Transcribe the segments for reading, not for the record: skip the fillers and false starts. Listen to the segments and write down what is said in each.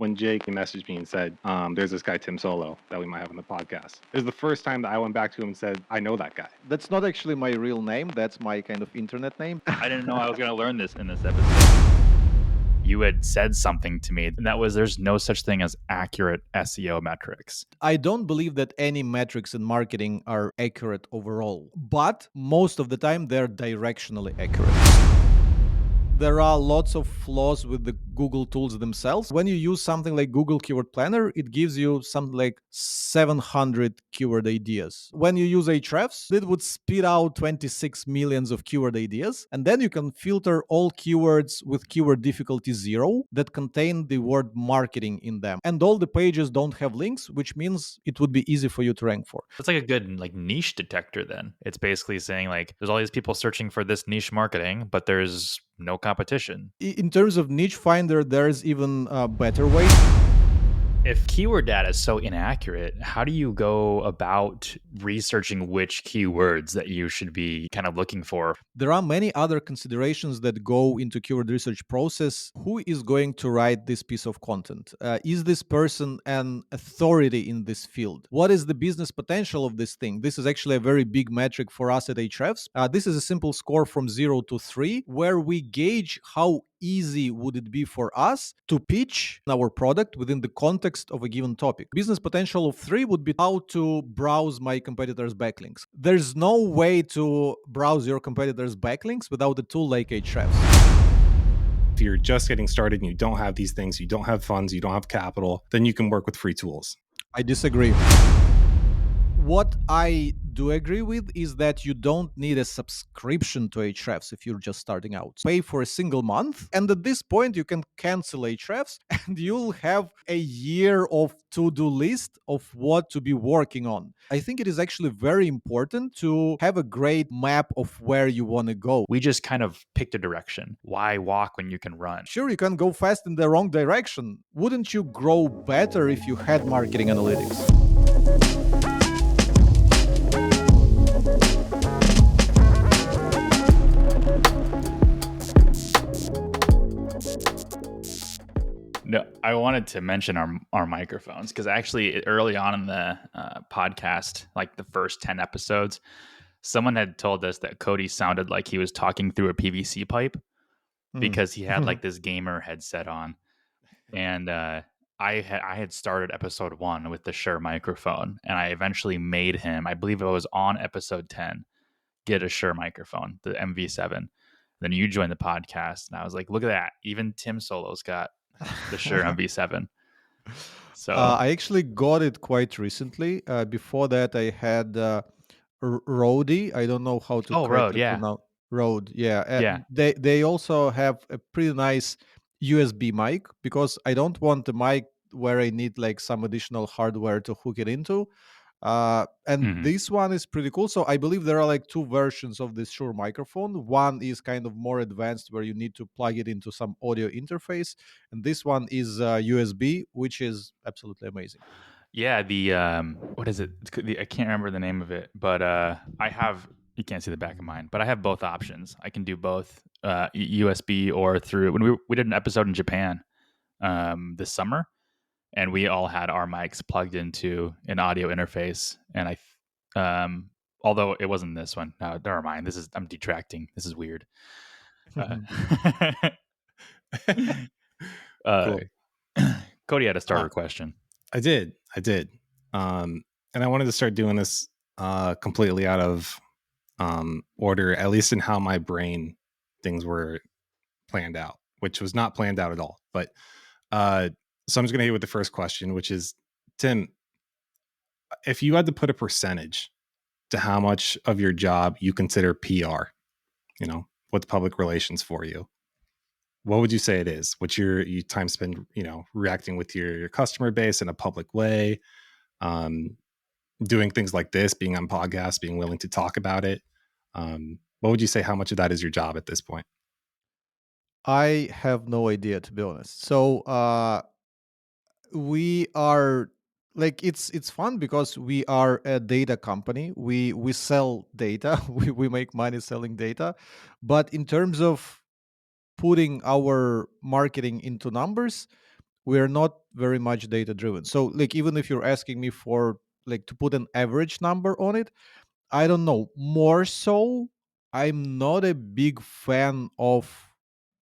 when Jake messaged me and said, there's this guy, Tim Soulo, that we might have on the podcast. It was the first time that I went back to him and said, I know that guy. That's not actually my real name. That's my kind of internet name. I didn't know I was going to learn this in this episode. You had said something to me, and that was there's no such thing as accurate SEO metrics. I don't believe that any metrics in marketing are accurate overall, but most of the time they're directionally accurate. There are lots of flaws with the Google tools themselves. When you use something like Google Keyword Planner, it gives you something like 700 keyword ideas. When you use Ahrefs, it would spit out 26 millions of keyword ideas. And then you can filter all keywords with keyword difficulty 0 that contain the word marketing in them. And all the pages don't have links, which means it would be easy for you to rank for. It's like a good niche detector then. It's basically saying there's all these people searching for this niche marketing, but there's no competition. In terms of niche finder, there's even a better way. If keyword data is so inaccurate, how do you go about researching which keywords that you should be kind of looking for? There are many other considerations that go into keyword research process. Who is going to write this piece of content? Is this person an authority in this field? What is the business potential of this thing? This is actually a very big metric for us at Ahrefs. This is a simple score from 0 to 3, where we gauge how easy would it be for us to pitch our product within the context of a given topic. Business potential of 3 would be how to browse my competitors' backlinks. There's no way to browse your competitors' backlinks without a tool like Ahrefs. If you're just getting started and you don't have these things, you don't have funds, you don't have capital, then you can work with free tools. I disagree. What I do agree with is that you don't need a subscription to Ahrefs if you're just starting out. Pay for a single month, and at this point you can cancel Ahrefs and you'll have a year of to-do list of what to be working on. I think it is actually very important to have a great map of where you want to go. We just kind of picked a direction. Why walk when you can run? Sure, you can go fast in the wrong direction. Wouldn't you grow better if you had marketing analytics? No, I wanted to mention our microphones because actually early on in the podcast, like the first 10 episodes, someone had told us that Cody sounded like he was talking through a PVC pipe because he had like this gamer headset on. And I had started episode 1 with the Shure microphone, and I eventually made him, I believe it was on episode 10, get a Shure microphone, the MV7. Then you joined the podcast, and I was like, look at that. Even Tim Soulo's got the Shure MV7. So I actually got it quite recently. Before that, I had Rode. I don't know how to Rode, yeah. pronounce Rode. Yeah, Yeah. They also have a pretty nice USB mic because I don't want a mic where I need like some additional hardware to hook it into. And this one is pretty cool. So I believe there are like 2 versions of this Shure microphone. One is kind of more advanced where you need to plug it into some audio interface. And this one is USB, which is absolutely amazing. Yeah, the what is it? I can't remember the name of it, but I have, you can't see the back of mine, but I have both options. I can do both USB or through, when we did an episode in Japan this summer, and we all had our mics plugged into an audio interface. And although it wasn't this one, no, never mind. I'm detracting. This is weird. Cool. Cody had a starter question. I did. And I wanted to start doing this completely out of order, at least in how my brain things were planned out, which was not planned out at all. But so I'm just going to hit you with the first question, which is, Tim, if you had to put a percentage to how much of your job you consider PR, what's public relations for you, what would you say it is? What's your time spent, reacting with your customer base in a public way, doing things like this, being on podcasts, being willing to talk about it? What would you say, how much of that is your job at this point? I have no idea, to be honest. So we are like, it's fun because we are a data company. We sell data. We make money selling data. But in terms of putting our marketing into numbers, we're not very much data driven. So like even if you're asking me for like to put an average number on it, I don't know. More so, I'm not a big fan of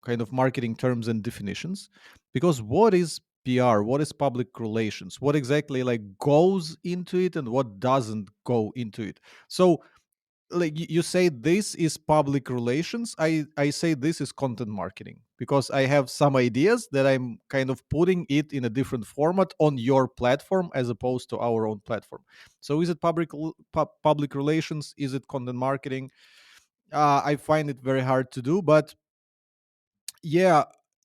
kind of marketing terms and definitions, because what is PR? What is public relations? What exactly like goes into it and what doesn't go into it? So like you say this is public relations, I say this is content marketing, because I have some ideas that I'm kind of putting it in a different format on your platform as opposed to our own platform. So is it public relations, is it content marketing? I find it very hard to do, but yeah,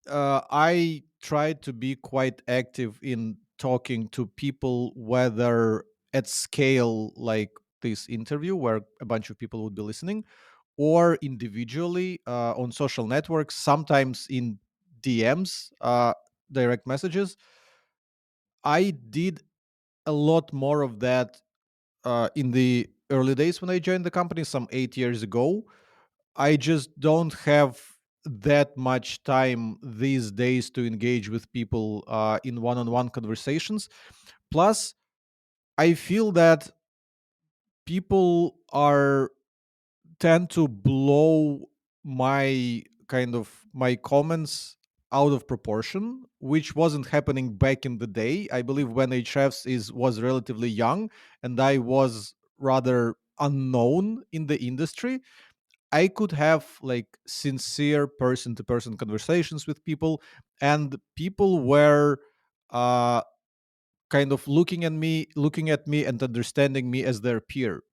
I try to be quite active in talking to people, whether at scale like this interview where a bunch of people would be listening, or individually on social networks, sometimes in DMs, direct messages. I did a lot more of that in the early days when I joined the company some 8 years ago. I just don't have that much time these days to engage with people in one-on-one conversations. Plus, I feel that people are tend to blow my comments out of proportion, which wasn't happening back in the day. I believe when Ahrefs is was relatively young and I was rather unknown in the industry, I could have like sincere person to person conversations with people, and people were uh, kind of looking at me and understanding me as their peer.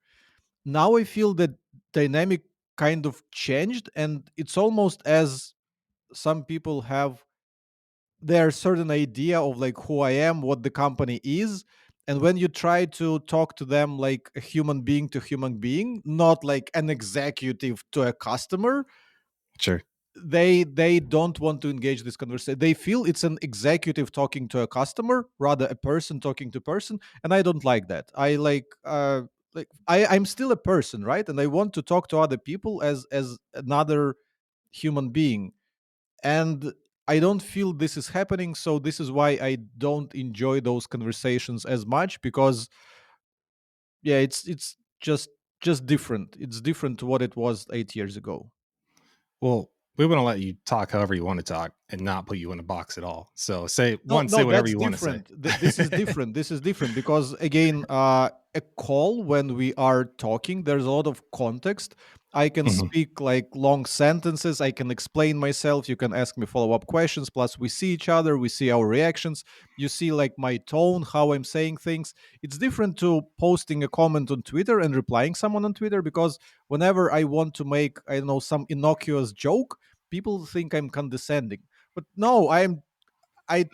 Now I feel that dynamic kind of changed, and it's almost as some people have their certain idea of like who I am, what the company is. And when you try to talk to them like a human being to human being, not like an executive to a customer, Sure. they don't want to engage this conversation. They feel it's an executive talking to a customer rather a person talking to person, and I don't like that. I like I'm still a person, right? And I want to talk to other people as another human being, and I don't feel this is happening. So this is why I don't enjoy those conversations as much, because yeah, it's just different. It's different to what it was 8 years ago. Well, we want to let you talk however you want to talk and not put you in a box at all. So No, say no, whatever that's you want to say. different. This is different. This is different because again, a call when we are talking, there's a lot of context. I can Mhm. speak like long sentences. I can explain myself. You can ask me follow-up questions. Plus, we see each other. We see our reactions. You see like my tone, how I'm saying things. It's different to posting a comment on Twitter and replying someone on Twitter, because whenever I want to make, I don't know, some innocuous joke, people think I'm condescending. But no, I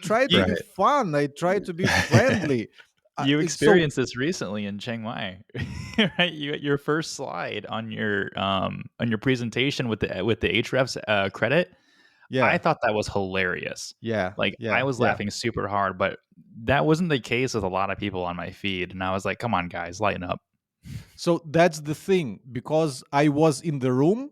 try to You be Right. fun. I try to be friendly. you So experienced this recently in Chiang Mai, right? Your first slide on your presentation with the Ahrefs credit. I yeah, thought that was hilarious. yeah, Like I yeah, was yeah. laughing super hard, but that wasn't the case with a lot of people on my feed, and I was like, "Come on, guys, lighten up." So that's the thing. Because I was in the room,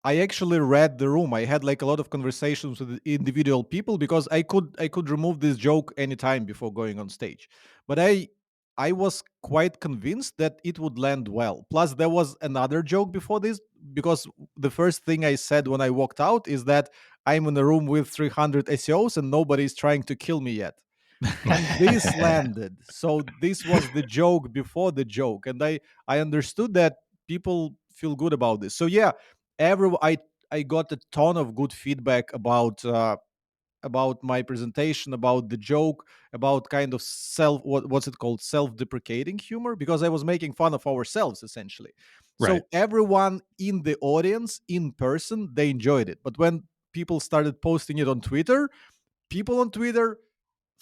I actually read the room. I had like a lot of conversations with individual people, because I could remove this joke anytime before going on stage. But I was quite convinced that it would land well. Plus there was another joke before this, because the first thing I said when I walked out is that I'm in a room with 300 SEOs and nobody's trying to kill me yet. And this landed. So this was the joke before the joke, and I understood that people feel good about this. So yeah, every I got a ton of good feedback about my presentation, about the joke, about kind of what's it called, self-deprecating humor, because I was making fun of ourselves essentially. Right. So everyone in the audience in person, they enjoyed it. But when people started posting it on Twitter, people on Twitter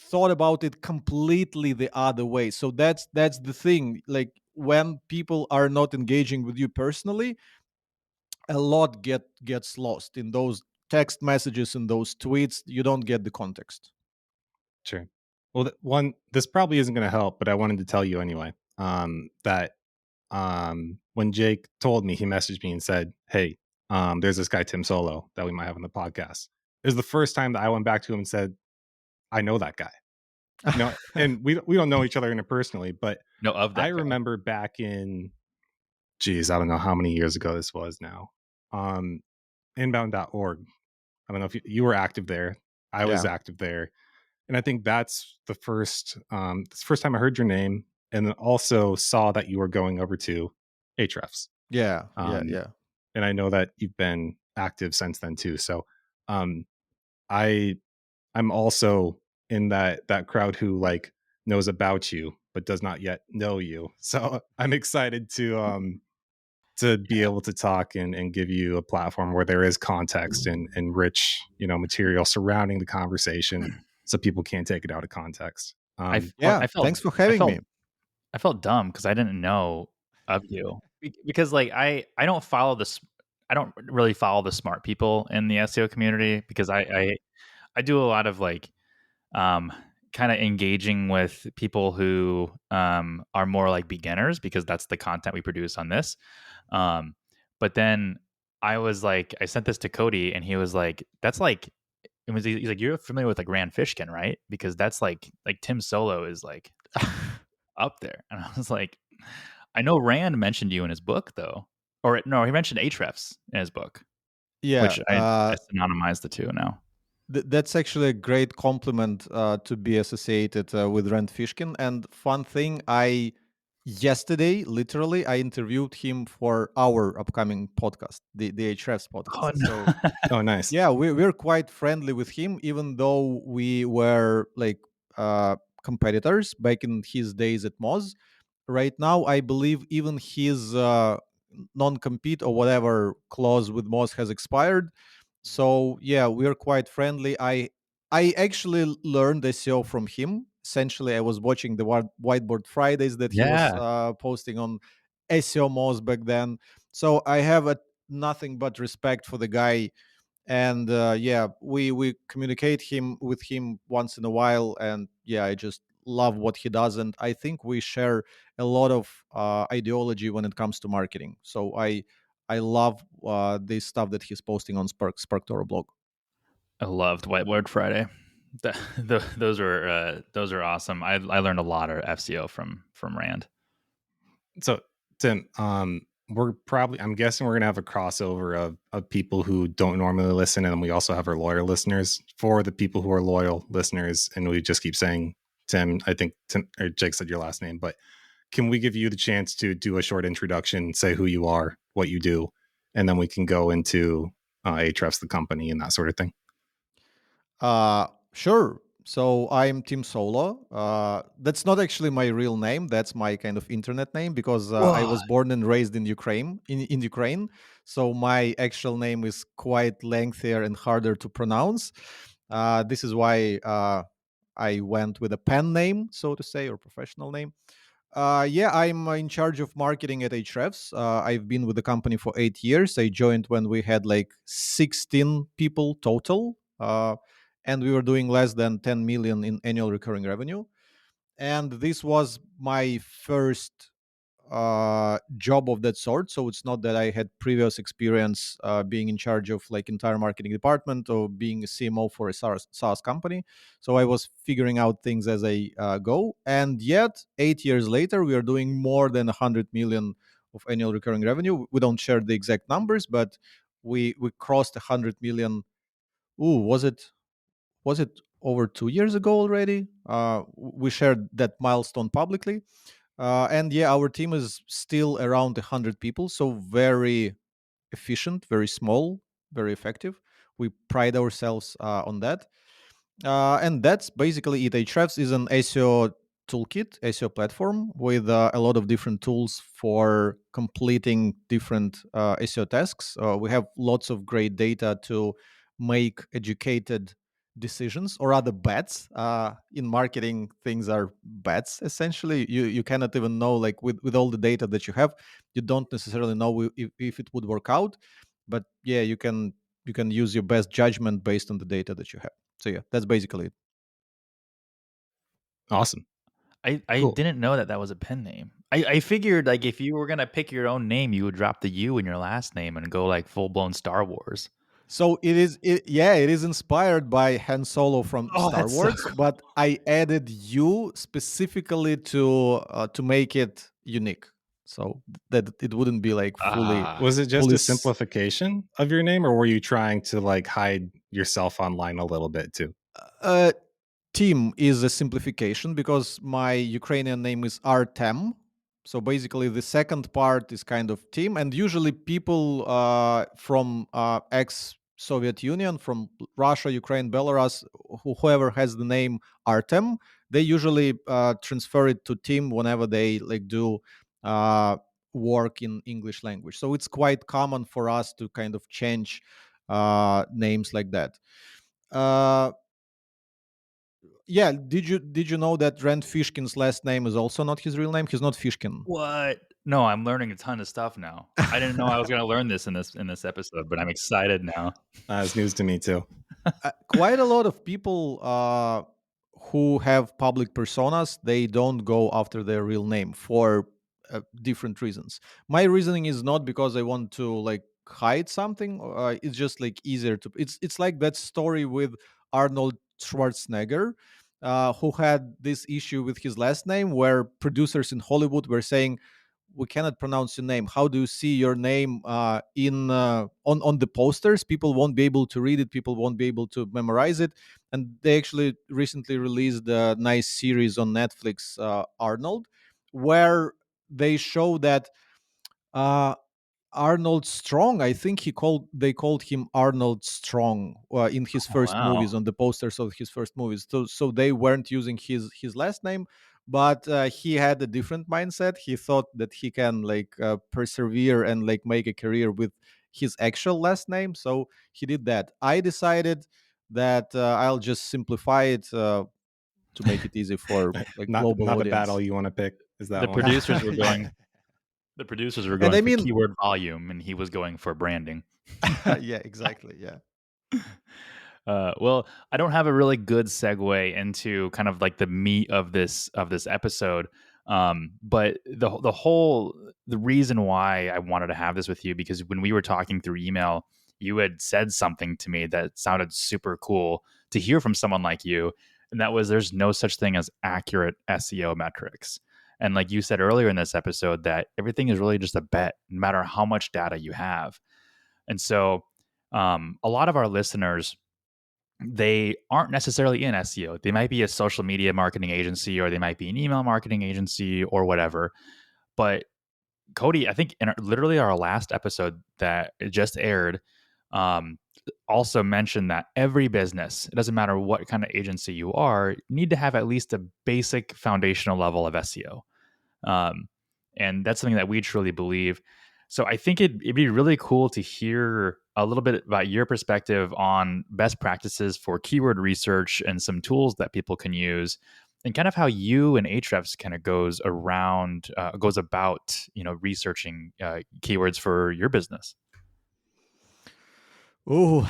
thought about it completely the other way. So that's the thing. Like when people are not engaging with you personally, a lot gets lost in those text messages and those tweets. You don't get the context. Sure. Well, this probably isn't going to help, but I wanted to tell you anyway. That when Jake told me, he messaged me and said, "Hey, there's this guy Tim Soulo that we might have on the podcast." It was the first time that I went back to him and said, I know that guy. No, and we don't know each other interpersonally, but No, of I that guy. remember back in, geez, I don't know how many years ago this was now. Um, inbound.org. I don't know if you were active there. I was Yeah, active there. And I think that's the first time I heard your name, and then also saw that you were going over to Ahrefs. yeah, yeah, Um, yeah. and I know that you've been active since then too. So um, I I'm also in that crowd who like knows about you but does not yet know you. So I'm excited to be able to talk and give you a platform where there is context and rich, material surrounding the conversation so people can't take it out of context. Yeah, I felt thanks for I having me. felt I felt dumb because I didn't know of you. Because like I don't follow this. I don't really follow the smart people in the SEO community because I do a lot of like um, kind of engaging with people who are more like beginners because that's the content we produce on this. Um, but then I was like, I sent this to Cody, and he was like, "That's like." He's like, "You're familiar with like Rand Fishkin, right? Because that's like Tim Solo is like up there." And I was like, "I know Rand mentioned you in his book, though, or no, he mentioned Ahrefs in his book, Yeah, which I synonymized the two now." that's actually a great compliment to be associated with Rand Fishkin. And fun thing, I yesterday literally I interviewed him for our upcoming podcast, the Ahrefs podcast. Oh So no! oh, nice. yeah, we're quite friendly with him, even though we were like competitors back in his days at Moz. Right now, I believe even his non-compete or whatever clause with Moz has expired. So yeah, we're quite friendly. I actually learned SEO from him. Essentially, I was watching the Whiteboard Fridays that he was Yeah, posting on SEO Moz back then. So I have nothing but respect for the guy. And yeah, we communicate him with him once in a while, and yeah, I just love what he does, and I think we share a lot of ideology when it comes to marketing. So I love the stuff that he's posting on Spark Toro blog. I loved Whiteboard Friday. Those are awesome. I learned a lot of FCO from Rand. So, Tim, I'm guessing we're gonna have a crossover of people who don't normally listen, and then we also have our loyal listeners. For the people who are loyal listeners, and we just keep saying Tim, I think Tim or Jake said your last name, but can we give you the chance to do a short introduction, say who you are, what you do, and then we can go into Ahrefs, the company, and that sort of thing. Sure. So I'm Tim Soulo. That's not actually my real name. That's my kind of internet name because I Whoa. was born and raised in Ukraine. In Ukraine, so my actual name is quite lengthier and harder to pronounce. This is why I went with a pen name, so to say, or professional name. Yeah, I'm in charge of marketing at Ahrefs. I've been with the company for 8 years. I joined when we had like 16 people total, and we were doing less than 10 million in annual recurring revenue. And this was my first job of that sort. So it's not that I had previous experience being in charge of like entire marketing department or being a CMO for a SaaS company. So I was figuring out things as I go. And yet, 8 years later, we are doing more than 100 million of annual recurring revenue. We don't share the exact numbers, but we crossed 100 million. Ooh, was it over 2 years ago already? We shared that milestone publicly, and yeah, our team is still around 100 people, so very efficient, very small, very effective. We pride ourselves on that. And that's basically it. Ahrefs is an SEO toolkit, SEO platform with a lot of different tools for completing different SEO tasks. We have lots of great data to make educated decisions or other bets. In marketing, things are bets essentially. You cannot even know, like with all the data that you have, you don't necessarily know if it would work out. But yeah, you can use your best judgment based on the data that you have. So yeah, that's basically it. Awesome, I cool. didn't know that that was a pen name. I figured like if you were gonna pick your own name, you would drop the U in your last name and go like full blown Star Wars. So it is inspired by Han Solo from Oh, Star that's so Wars, but I added you specifically to make it unique, so that it wouldn't be like ah. Was it just fully. a simplification of your name, or were you trying to like hide yourself online a little bit too? Uh, Tim is a simplification because my Ukrainian name is Artem. So basically, the second part is kind of Tim, and usually people from ex-Soviet Union, from Russia, Ukraine, Belarus, whoever has the name Artem, they usually transfer it to Tim whenever they like do uh, work in English language. So it's quite common for us to kind of change names like that. Uh, yeah, did you know that Rand Fishkin's last name is also not his real name? He's not Fishkin. What? No, I'm learning a ton of stuff now. I didn't know I was gonna learn this in this episode, but I'm excited now. It's news to me too. Quite a lot of people who have public personas, they don't go after their real name for different reasons. My reasoning is not because I want to like hide something. It's just like easier to. It's like that story with Arnold Schwarzenegger. Who had this issue with his last name where producers in Hollywood were saying, we cannot pronounce your name. How do you see your name in on the posters? People won't be able to read it. People won't be able to memorize it. And they actually recently released a nice series on Netflix, Arnold, where they show that uh, Arnold Strong. I think they called him Arnold Strong in his Oh, first movies, wow. on the posters of his first movies. So they weren't using his last name, but he had a different mindset. He thought that he can like persevere and like make a career with his actual last name. So he did that. I decided that I'll just simplify it to make it easy for like global Not a battle audience. you want to pick. Is that The one? producers were Yeah, going the producers were and going I for mean, keyword volume, and he was going for branding. yeah, exactly, yeah. Well, I don't have a really good segue into kind of like the meat of this episode. But the reason why I wanted to have this with you, because when we were talking through email, you had said something to me that sounded super cool to hear from someone like you, and that was there's no such thing as accurate SEO metrics. And like you said earlier in this episode, that everything is really just a bet, no matter how much data you have. And so, a lot of our listeners, they aren't necessarily in SEO. They might be a social media marketing agency, or they might be an email marketing agency, or whatever. But Cody, I think in literally our last episode that it just aired, um, also mentioned that every business, it doesn't matter what kind of agency you are, need to have at least a basic foundational level of SEO. Um, and that's something that we truly believe. So I think it'd be really cool to hear a little bit about your perspective on best practices for keyword research and some tools that people can use, and kind of how you and Ahrefs kind of goes about researching keywords for your business. Oh,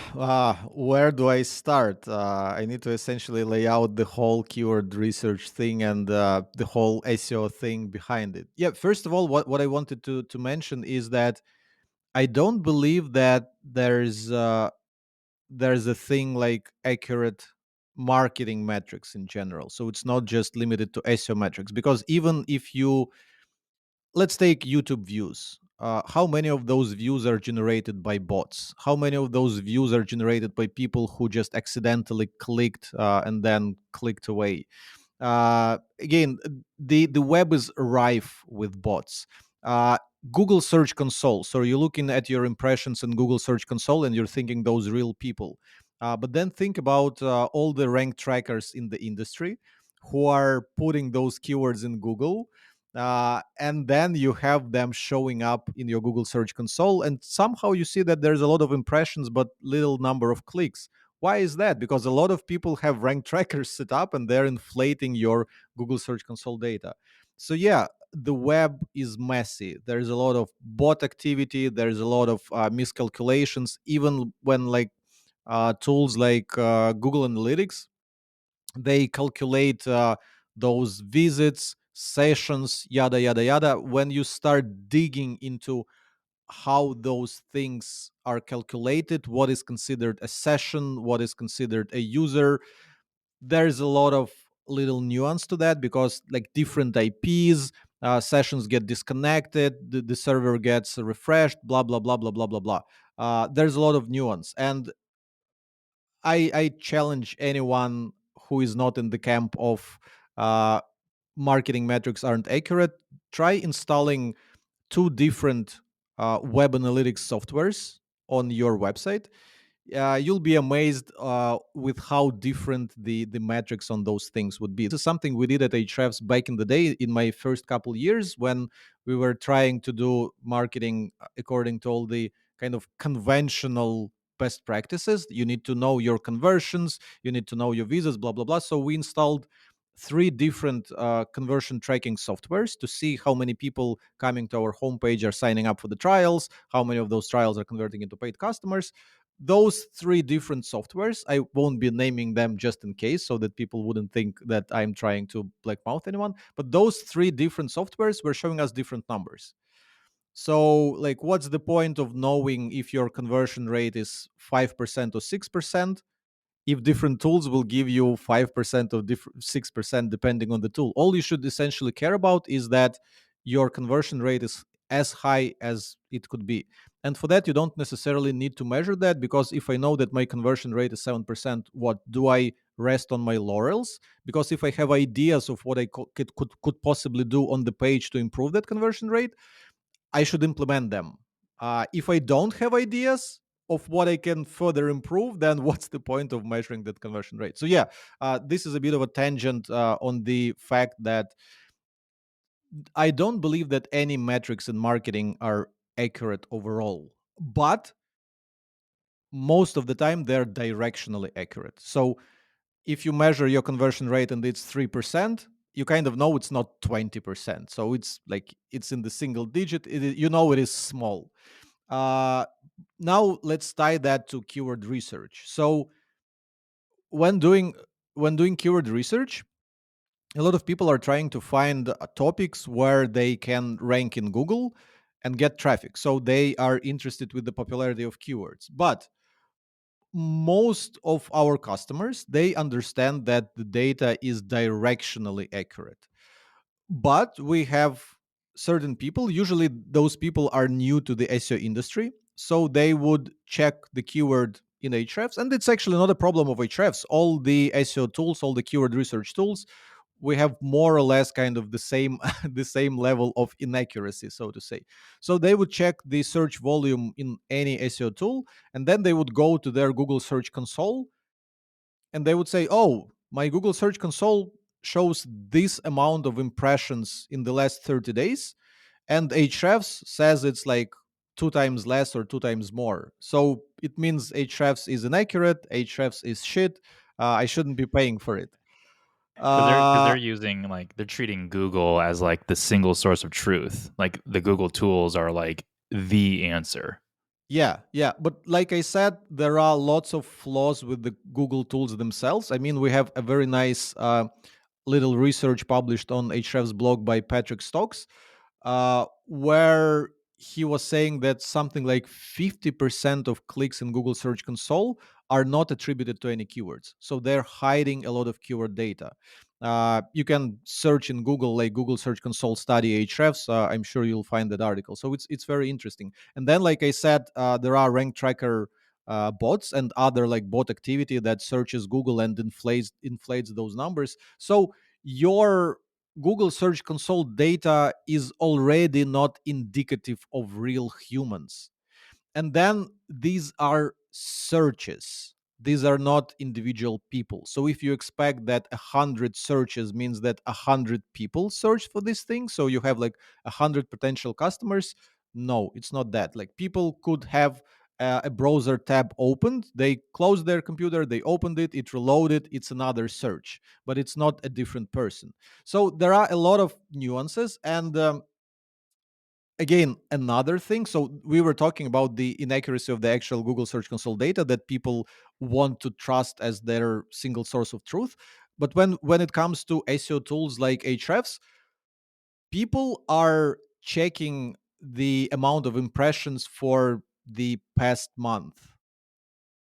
where do I start? I need to essentially lay out the whole keyword research thing and the whole SEO thing behind it. Yeah, first of all, what I wanted to mention is that I don't believe that there's a thing like accurate marketing metrics in general. So it's not just limited to SEO metrics, because even if you, let's take YouTube views. How many of those views are generated by bots? How many of those views are generated by people who just accidentally clicked and then clicked away? Again, the web is rife with bots. Uh, Google Search Console. So you're looking at your impressions in Google Search Console and you're thinking those real people. But then think about all the rank trackers in the industry who are putting those keywords in Google, and then you have them showing up in your Google Search Console, and somehow you see that there's a lot of impressions but little number of clicks. Why is that? Because a lot of people have rank trackers set up and they're inflating your Google Search Console data. So yeah, the web is messy. There's a lot of bot activity. There's a lot of miscalculations. Even when like tools like Google Analytics, they calculate those visits, sessions, yada yada yada. When you start digging into how those things are calculated, what is considered a session, what is considered a user. There's a lot of little nuance to that, because like different IPs, sessions get disconnected, the server gets refreshed, blah blah blah blah blah blah blah. There's a lot of nuance, and I challenge anyone who is not in the camp of uh, marketing metrics aren't accurate. Try installing two different web analytics softwares on your website. You'll be amazed with how different the metrics on those things would be. This is something we did at Ahrefs back in the day, in my first couple years, when we were trying to do marketing according to all the kind of conventional best practices. You need to know your conversions, you need to know your visits, blah blah blah. So we installed three different conversion tracking softwares to see how many people coming to our homepage are signing up for the trials, how many of those trials are converting into paid customers. Those three different softwares, I won't be naming them just in case, so that people wouldn't think that I'm trying to blackmouth anyone, but those three different softwares were showing us different numbers. So like, what's the point of knowing if your conversion rate is 5% or 6% if different tools will give you 5% or 6% depending on the tool? All you should essentially care about is that your conversion rate is as high as it could be. And for that, you don't necessarily need to measure that, because if I know that my conversion rate is 7%, what do I rest on my laurels? Because if I have ideas of what I could possibly do on the page to improve that conversion rate, I should implement them. If I don't have ideas of what I can further improve, then what's the point of measuring that conversion rate? So yeah, this is a bit of a tangent on the fact that I don't believe that any metrics in marketing are accurate overall, but most of the time they're directionally accurate. So if you measure your conversion rate and it's 3%, you kind of know it's not 20%. So it's like it's in the single digit. You know it is small. Uh, Now let's tie that to keyword research. So when doing when doing keyword research, a lot of people are trying to find topics where they can rank in Google and get traffic. So they are interested with the popularity of keywords. But most of our customers, they understand that the data is directionally accurate. But we have certain people, usually those people are new to the SEO industry, so they would check the keyword in Ahrefs, and it's actually not a problem of Ahrefs. All the SEO tools, all the keyword research tools, we have more or less kind of the same the same level of inaccuracy, so to say. So they would check the search volume in any SEO tool, and then they would go to their Google Search Console, and they would say, oh, my Google Search Console shows this amount of impressions in the last 30 days, and Ahrefs says it's like two times less or two times more. So it means Ahrefs is inaccurate, Ahrefs is shit, I shouldn't be paying for it. Because they're uh using, like, they're treating Google as like the single source of truth. Like the Google tools are like the answer. Yeah, yeah. But like I said, there are lots of flaws with the Google tools themselves. I mean, we have a very nice little research published on Ahrefs blog by Patrick Stokes, where he was saying that something like 50% of clicks in Google Search Console are not attributed to any keywords. So they're hiding a lot of keyword data. You can search in Google, like Google Search Console study Ahrefs. I'm sure you'll find that article. So it's very interesting. And then, like I said, there are rank tracker bots and other like bot activity that searches Google and inflates those numbers. So your Google Search Console data is already not indicative of real humans. And then these are searches. These are not individual people. So if you expect that 100 searches means that 100 people search for this thing, so you have like 100 potential customers, no, it's not that. Like, people could have a browser tab opened, they closed their computer, they opened it, it reloaded, it's another search, but it's not a different person. So there are a lot of nuances. And again, another thing, so we were talking about the inaccuracy of the actual Google Search Console data that people want to trust as their single source of truth. But when it comes to SEO tools like Ahrefs, people are checking the amount of impressions for the past month,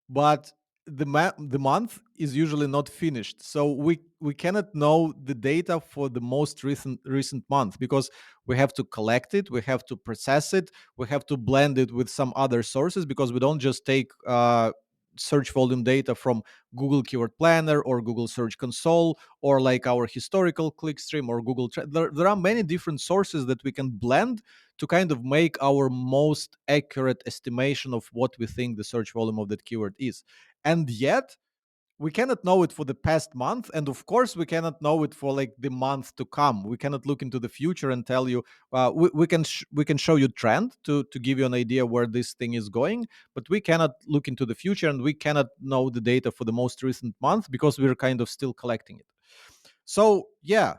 but the month is usually not finished, so we cannot know the data for the most recent month, because we have to collect it, we have to process it, we have to blend it with some other sources, because we don't just take search volume data from Google Keyword Planner or Google Search Console, or like our historical clickstream or there are many different sources that we can blend to kind of make our most accurate estimation of what we think the search volume of that keyword is. And yet, we cannot know it for the past month, and of course we cannot know it for like the month to come. We cannot look into the future and tell you. We can show you trend to give you an idea where this thing is going, but we cannot look into the future, and we cannot know the data for the most recent month, because we're kind of still collecting it. So yeah,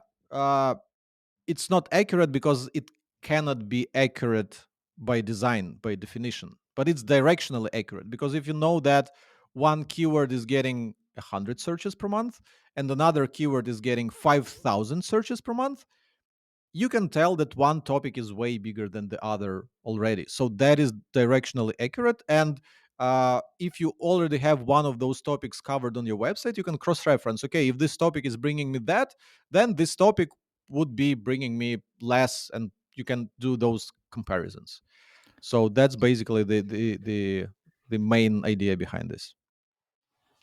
it's not accurate because it cannot be accurate by design, by definition, but it's directionally accurate, because if you know that one keyword is getting 100 searches per month and another keyword is getting 5,000 searches per month, you can tell that one topic is way bigger than the other already. So that is directionally accurate. And if you already have one of those topics covered on your website, you can cross reference. Okay, if this topic is bringing me that, then this topic would be bringing me less, and you can do those comparisons. So that's basically the main idea behind this.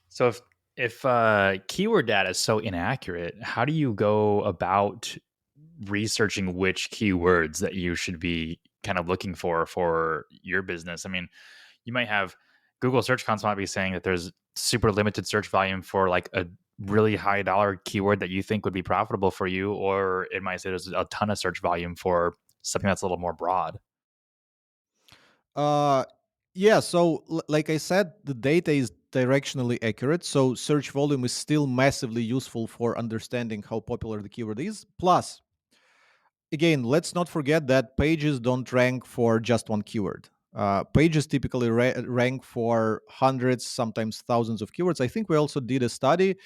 So if keyword data is so inaccurate, how do you go about researching which keywords that you should be kind of looking for your business? I mean, you might have Google Search Console might be saying that there's super limited search volume for like a really high dollar keyword that you think would be profitable for you, or it might say there's a ton of search volume for something that's a little more broad. Uh, yeah. So, like I said, the data is directionally accurate. So, search volume is still massively useful for understanding how popular the keyword is. Plus, again, let's not forget that pages don't rank for just one keyword. Pages typically rank for hundreds, sometimes thousands of keywords. I think we also did a study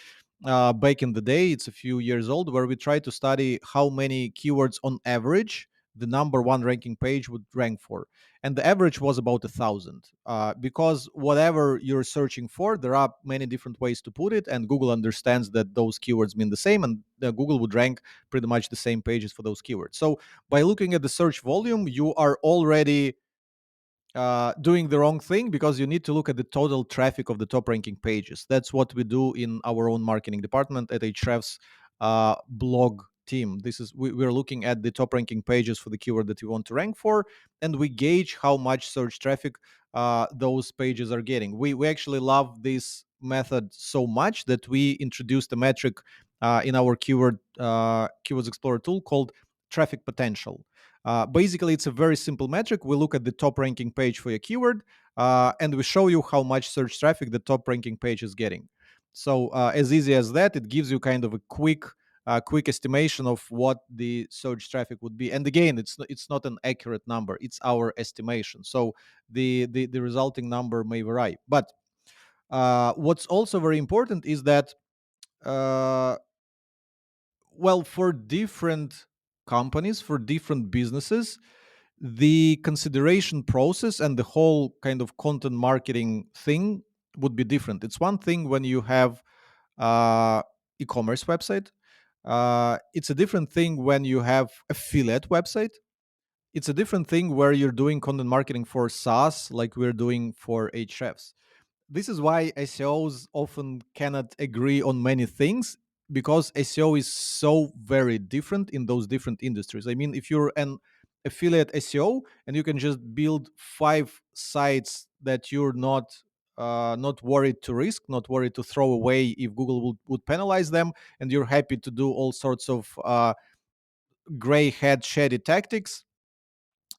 back in the day, it's a few years old, where we tried to study how many keywords on average the number one ranking page would rank for. And the average was about 1,000. Because whatever you're searching for, there are many different ways to put it, and Google understands that those keywords mean the same, and Google would rank pretty much the same pages for those keywords. So by looking at the search volume, you are already doing the wrong thing, because you need to look at the total traffic of the top ranking pages. That's what we do in our own marketing department at Ahrefs blog team. We're looking at the top ranking pages for the keyword that we want to rank for, and we gauge how much search traffic those pages are getting. We actually love this method so much that we introduced a metric in our keywords explorer tool called traffic potential. Basically, it's a very simple metric. We look at the top ranking page for your keyword, and we show you how much search traffic the top ranking page is getting. So, as easy as that, it gives you kind of a quick estimation of what the search traffic would be. And again, it's not an accurate number; it's our estimation. So the resulting number may vary. But what's also very important is that uh, well, for different companies, for different businesses, the consideration process and the whole kind of content marketing thing would be different. It's one thing when you have e-commerce website. It's a different thing when you have affiliate website. It's a different thing where you're doing content marketing for SaaS, like we're doing for Ahrefs. This is why SEOs often cannot agree on many things, because SEO is so very different in those different industries. I mean, if you're an affiliate SEO and you can just build 5 sites that you're not worried to risk, not worried to throw away if Google would penalize them, and you're happy to do all sorts of gray head shady tactics,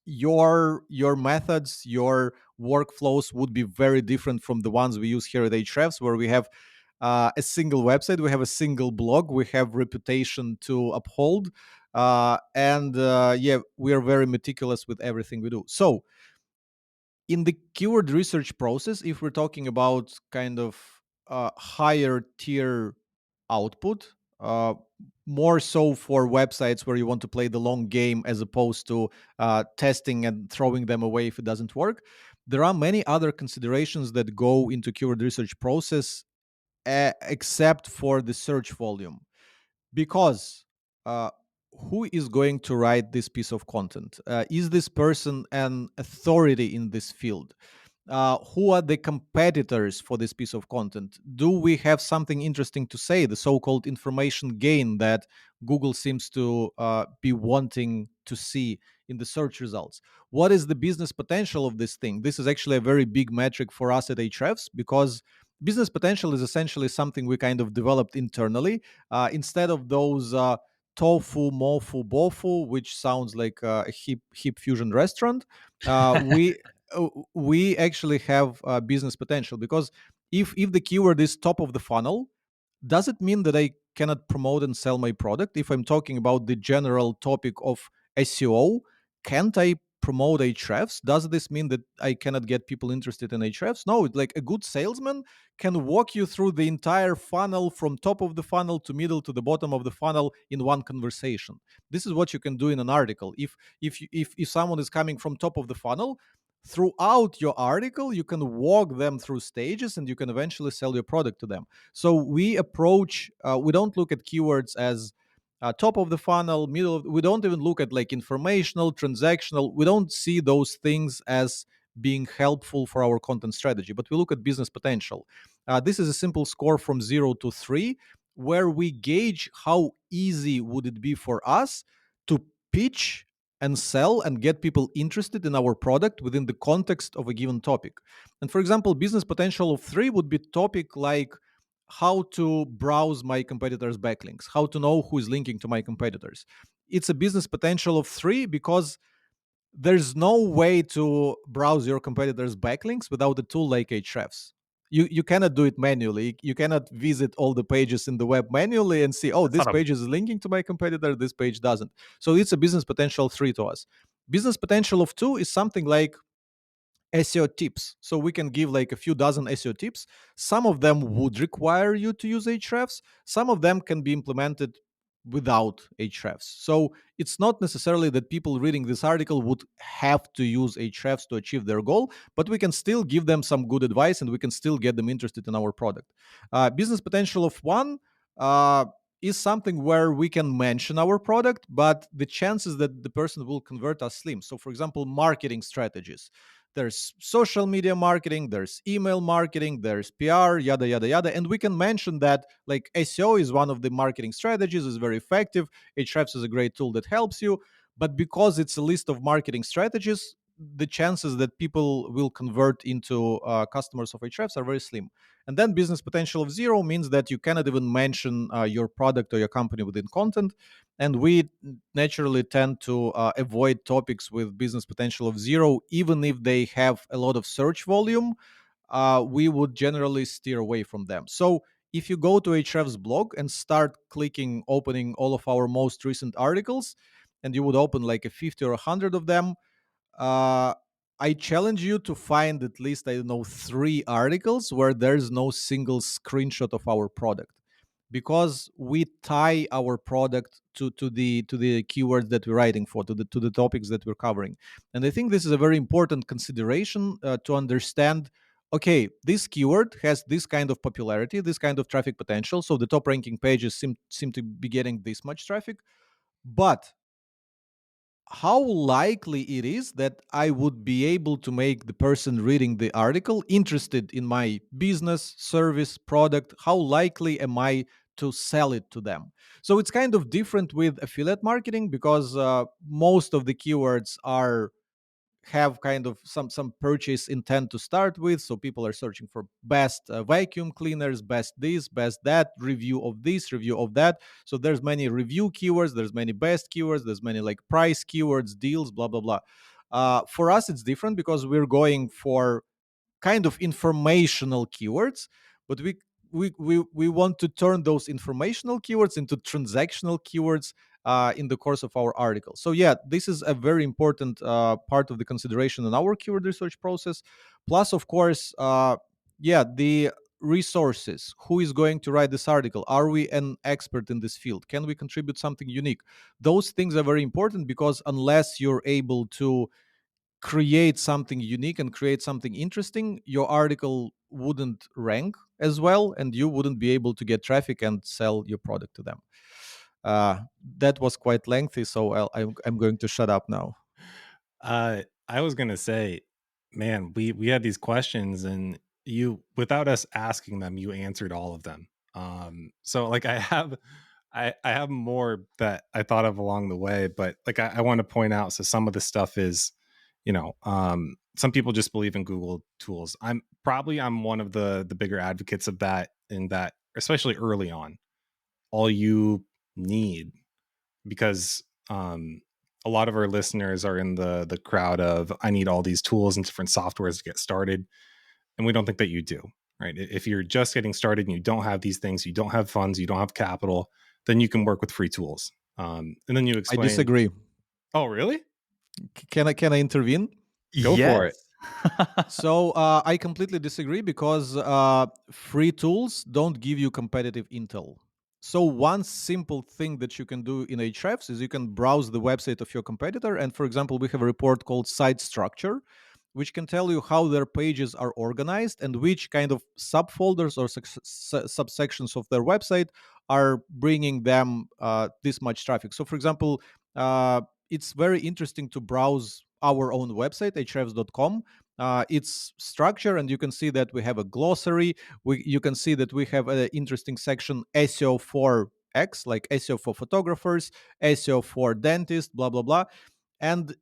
your methods, your workflows would be very different from the ones we use here at Ahrefs, where we have a single website, we have a single blog, we have reputation to uphold, and yeah, we are very meticulous with everything we do. So in the keyword research process, if we're talking about kind of higher tier output, uh, more so for websites where you want to play the long game as opposed to testing and throwing them away if it doesn't work. There are many other considerations that go into keyword research process, except for the search volume, because uh, who is going to write this piece of content? Is this person an authority in this field? Who are the competitors for this piece of content? Do we have something interesting to say, the so-called information gain that Google seems to be wanting to see in the search results? What is the business potential of this thing? This is actually a very big metric for us at Ahrefs, because business potential is essentially something we kind of developed internally, instead of those tofu, mofu, bofu, which sounds like a hip fusion restaurant. We actually have business potential, because if the keyword is top of the funnel, does it mean that I cannot promote and sell my product? If I'm talking about the general topic of SEO, can't I promote Ahrefs? Does this mean that I cannot get people interested in Ahrefs? No, it's like a good salesman can walk you through the entire funnel from top of the funnel to middle to the bottom of the funnel in one conversation. This is what you can do in an article. If someone is coming from top of the funnel, throughout your article you can walk them through stages and you can eventually sell your product to them. So we don't look at keywords as top of the funnel, we don't even look at like informational, transactional. We don't see those things as being helpful for our content strategy, but we look at business potential. This is a simple score from 0 to 3, where we gauge how easy would it be for us to pitch and sell and get people interested in our product within the context of a given topic. And for example, business potential of 3 would be topic like how to browse my competitors' backlinks, how to know who is linking to my competitors. It's a business potential of 3 because there's no way to browse your competitors' backlinks without a tool like Ahrefs. You cannot do it manually. You cannot visit all the pages in the web manually and see, oh, That's this not a page is linking to my competitor, this page doesn't. So it's a business potential 3 to us. Business potential of 2 is something like SEO tips. So we can give like a few dozen SEO tips. Some of them would require you to use Ahrefs. Some of them can be implemented without Ahrefs. So it's not necessarily that people reading this article would have to use Ahrefs to achieve their goal, but we can still give them some good advice and we can still get them interested in our product. Business potential of 1 uh, is something where we can mention our product, but the chances that the person will convert are slim. So, for example, marketing strategies. There's social media marketing, there's email marketing, there's PR, yada yada yada, and we can mention that like SEO is one of the marketing strategies, is very effective. Ahrefs is a great tool that helps you, but because it's a list of marketing strategies, the chances that people will convert into customers of Ahrefs are very slim. And then business potential of 0 means that you cannot even mention your product or your company within content. And we naturally tend to avoid topics with business potential of 0, even if they have a lot of search volume. We would generally steer away from them. So if you go to Ahrefs blog and start opening all of our most recent articles, and you would open like a 50 or 100 of them, uh, I challenge you to find at least, I don't know, 3 articles where there's no single screenshot of our product, because we tie our product to the keywords that we're writing for, to the topics that we're covering. And I think this is a very important consideration to understand. Okay, this keyword has this kind of popularity, this kind of traffic potential, so the top ranking pages seem to be getting this much traffic, but how likely it is that I would be able to make the person reading the article interested in my business, service, product? How likely am I to sell it to them? So it's kind of different with affiliate marketing, because most of the keywords are have kind of some purchase intent to start with. So people are searching for best vacuum cleaners, best this, best that, review of this, review of that. So there's many review keywords, there's many best keywords, there's many like price keywords, deals, blah blah blah. For us it's different because we're going for kind of informational keywords, but we want to turn those informational keywords into transactional keywords in the course of our article. So yeah, this is a very important part of the consideration in our keyword research process. Plus, of course, yeah, the resources? Who is going to write this article? Are we an expert in this field? Can we contribute something unique? Those things are very important, because unless you're able to create something unique and create something interesting, your article wouldn't rank as well, and you wouldn't be able to get traffic and sell your product to them. That was quite lengthy, so I'm going to shut up now. I was gonna say, man, we had these questions, and you, without us asking them, you answered all of them. So like I have more that I thought of along the way, but like I want to point out. So some of the stuff is, some people just believe in Google tools. I'm one of the bigger advocates of that. In that, especially early on, all you need, because a lot of our listeners are in the crowd of, I need all these tools and different softwares to get started, and we don't think that you do. Right? If you're just getting started and you don't have these things, you don't have funds, you don't have capital, then you can work with free tools. And then you I explain. disagree. Oh, really? Can I intervene? Go for it. Yes. So I completely disagree, because free tools don't give you competitive intel. So one simple thing that you can do in Ahrefs is you can browse the website of your competitor, and for example, we have a report called Site Structure, which can tell you how their pages are organized and which kind of subfolders or subsections of their website are bringing them this much traffic. So, for example, it's very interesting to browse our own website, ahrefs.com. Its structure, and you can see that we have a glossary. You can see that we have an interesting section, SEO for X, like SEO for photographers, SEO for dentists, blah blah blah. And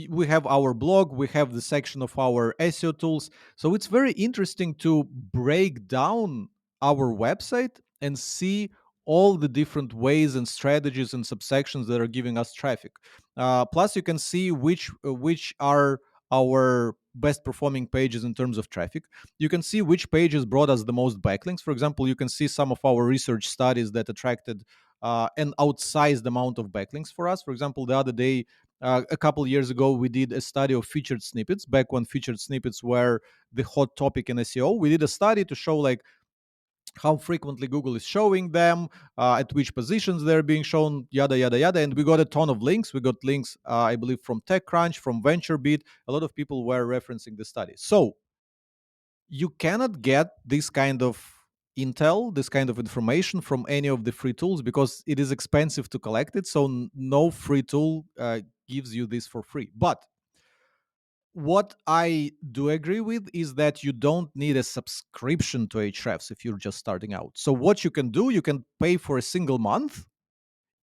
we have our blog, we have the section of our SEO tools. So it's very interesting to break down our website and see all the different ways and strategies and subsections that are giving us traffic. Plus, you can see which are our best performing pages in terms of traffic. You can see which pages brought us the most backlinks. For example, you can see some of our research studies that attracted an outsized amount of backlinks for us. For example, the other day, a couple years ago, we did a study of featured snippets. Back when featured snippets were the hot topic in SEO, we did a study to show like how frequently Google is showing them, at which positions they're being shown, yada yada yada. And we got a ton of links. We got links, I believe, from TechCrunch, from VentureBeat. A lot of people were referencing the study. So you cannot get this kind of intel, this kind of information from any of the free tools, because it is expensive to collect it. So no free tool gives you this for free. But what I do agree with is that you don't need a subscription to Ahrefs if you're just starting out. So what you can do, you can pay for a single month.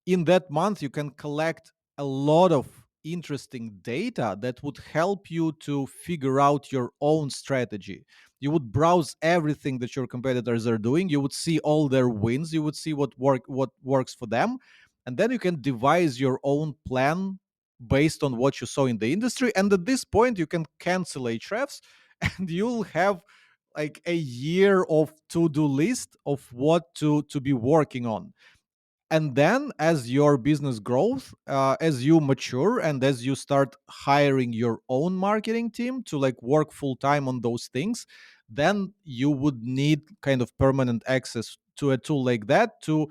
In that month, you can collect a lot of interesting data that would help you to figure out your own strategy. You would browse everything that your competitors are doing. You would see all their wins. You would see what works for them, and then you can devise your own plan based on what you saw in the industry. And at this point, you can cancel Ahrefs, and you'll have like a year of to-do list of what to be working on. And then as your business grows, as you mature, and as you start hiring your own marketing team to like work full time on those things, then you would need kind of permanent access to a tool like that to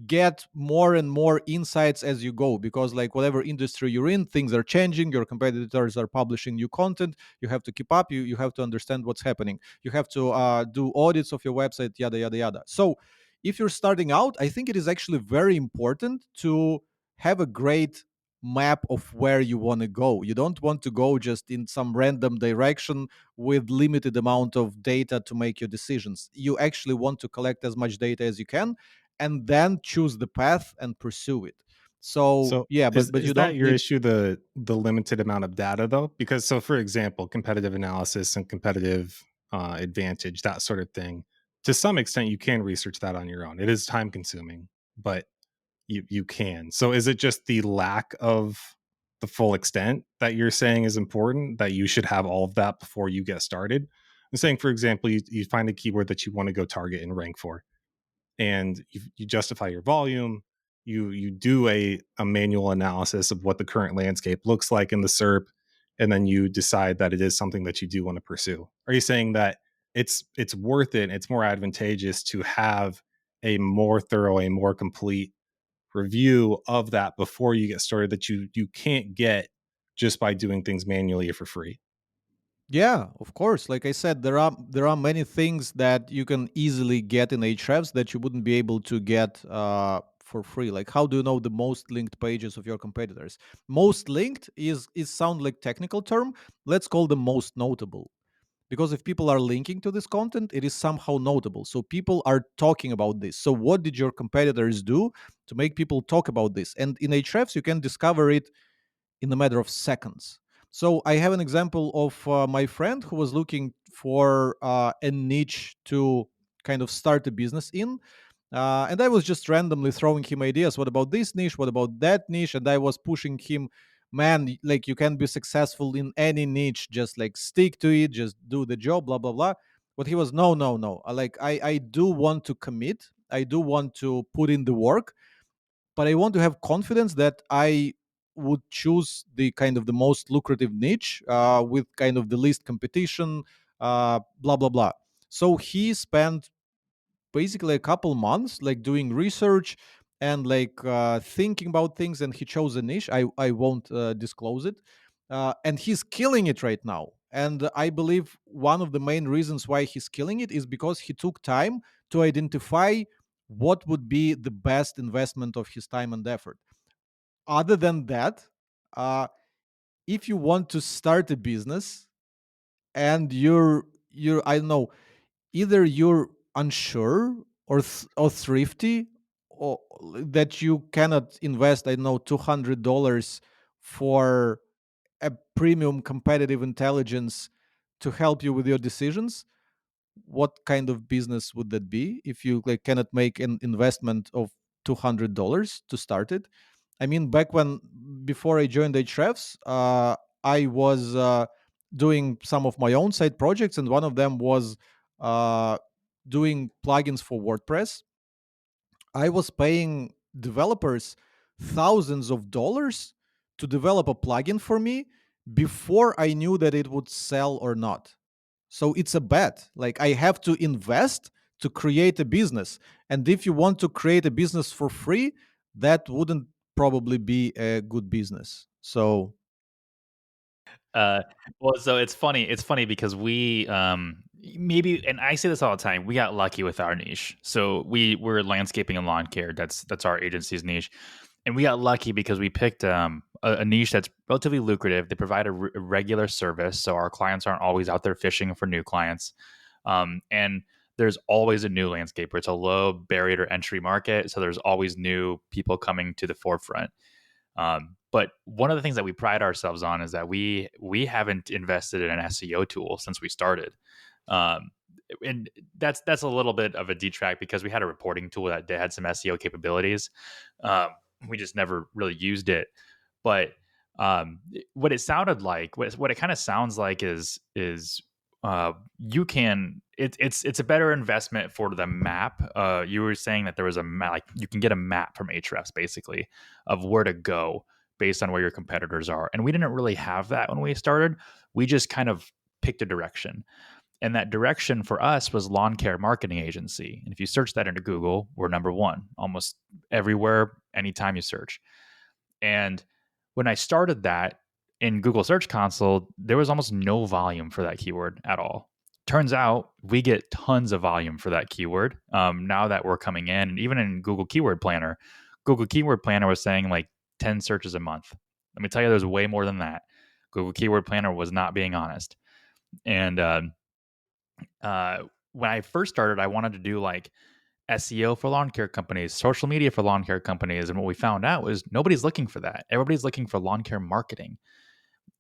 get more and more insights as you go, because like whatever industry you're in, things are changing, your competitors are publishing new content, you have to keep up, you have to understand what's happening, you have to do audits of your website, yada yada yada. So if you're starting out, I think it is actually very important to have a great map of where you want to go. You don't want to go just in some random direction with limited amount of data to make your decisions. You actually want to collect as much data as you can and then choose the path and pursue it. So So yeah, is but you is that don't your need. issue, the limited amount of data though? Because so for example, competitive analysis and competitive advantage, that sort of thing, to some extent you can research that on your own. It is time consuming, but you can. So is it just the lack of the full extent that you're saying is important, that you should have all of that before you get started? I'm saying, for example, you find a keyword that you want to go target and rank for, and you justify your volume. You do a manual analysis of what the current landscape looks like in the SERP, and then you decide that it is something that you do want to pursue. Are you saying that it's worth it. It's more advantageous to have a more thorough, a more complete review of that before you get started, that you can't get just by doing things manually or for free. Yeah, of course. Like I said, there are many things that you can easily get in Ahrefs that you wouldn't be able to get for free. Like, how do you know the most linked pages of your competitors? Most linked is sound like technical term. Let's call them most notable, because if people are linking to this content, it is somehow notable. So people are talking about this. So what did your competitors do to make people talk about this? And in Ahrefs, you can discover it in a matter of seconds. So I have an example of my friend who was looking for a niche to kind of start a business in. And I was just randomly throwing him ideas. What about this niche? What about that niche? And I was pushing him, man, like you can be successful in any niche. Just like stick to it, just do the job, blah, blah, blah. But he was, no, no, no. Like I do want to commit. I do want to put in the work, but I want to have confidence that I would choose the kind of the most lucrative niche with kind of the least competition, blah blah blah. So he spent basically a couple months like doing research and like thinking about things, and he chose a niche. I won't disclose it, and he's killing it right now. And I believe one of the main reasons why he's killing it is because he took time to identify what would be the best investment of his time and effort. Other than that, uh, if you want to start a business and you're I don't know, either you're unsure or or thrifty, or that you cannot invest, I don't know, $200 for a premium competitive intelligence to help you with your decisions. What kind of business would that be if you like cannot make an investment of $200 to start it? I mean, back when before I joined Ahrefs, I was doing some of my own side projects, and one of them was uh, doing plugins for WordPress. I was paying developers thousands of dollars to develop a plugin for me before I knew that it would sell or not. So it's a bet. Like I have to invest to create a business. And if you want to create a business for free, that wouldn't probably be a good business. So Uh, well, so it's funny. It's funny because we maybe, and I say this all the time. We got lucky with our niche. So we're landscaping and lawn care. That's our agency's niche, and we got lucky because we picked a niche that's relatively lucrative. They provide a regular service, so our clients aren't always out there fishing for new clients, and there's always a new landscaper. It's a low barrier to entry market, so there's always new people coming to the forefront. But one of the things that we pride ourselves on is that we haven't invested in an SEO tool since we started. Um, and that's a little bit of a detract because we had a reporting tool that had some SEO capabilities. Um, we just never really used it. But what it sounded like, what it kind of sounds like is you can it's a better investment for the map. You were saying that there was a map, like you can get a map from Ahrefs basically of where to go based on where your competitors are. And we didn't really have that when we started. We just kind of picked a direction. And that direction for us was lawn care marketing agency. And if you search that into Google, we're number one almost everywhere, anytime you search. And when I started that in Google Search Console, there was almost no volume for that keyword at all. Turns out we get tons of volume for that keyword now that we're coming in. And even in Google Keyword Planner was saying like 10 searches a month. Let me tell you, there's way more than that. Google Keyword Planner was not being honest. And uh, when I first started, I wanted to do like SEO for lawn care companies, social media for lawn care companies. And what we found out was nobody's looking for that. Everybody's looking for lawn care marketing.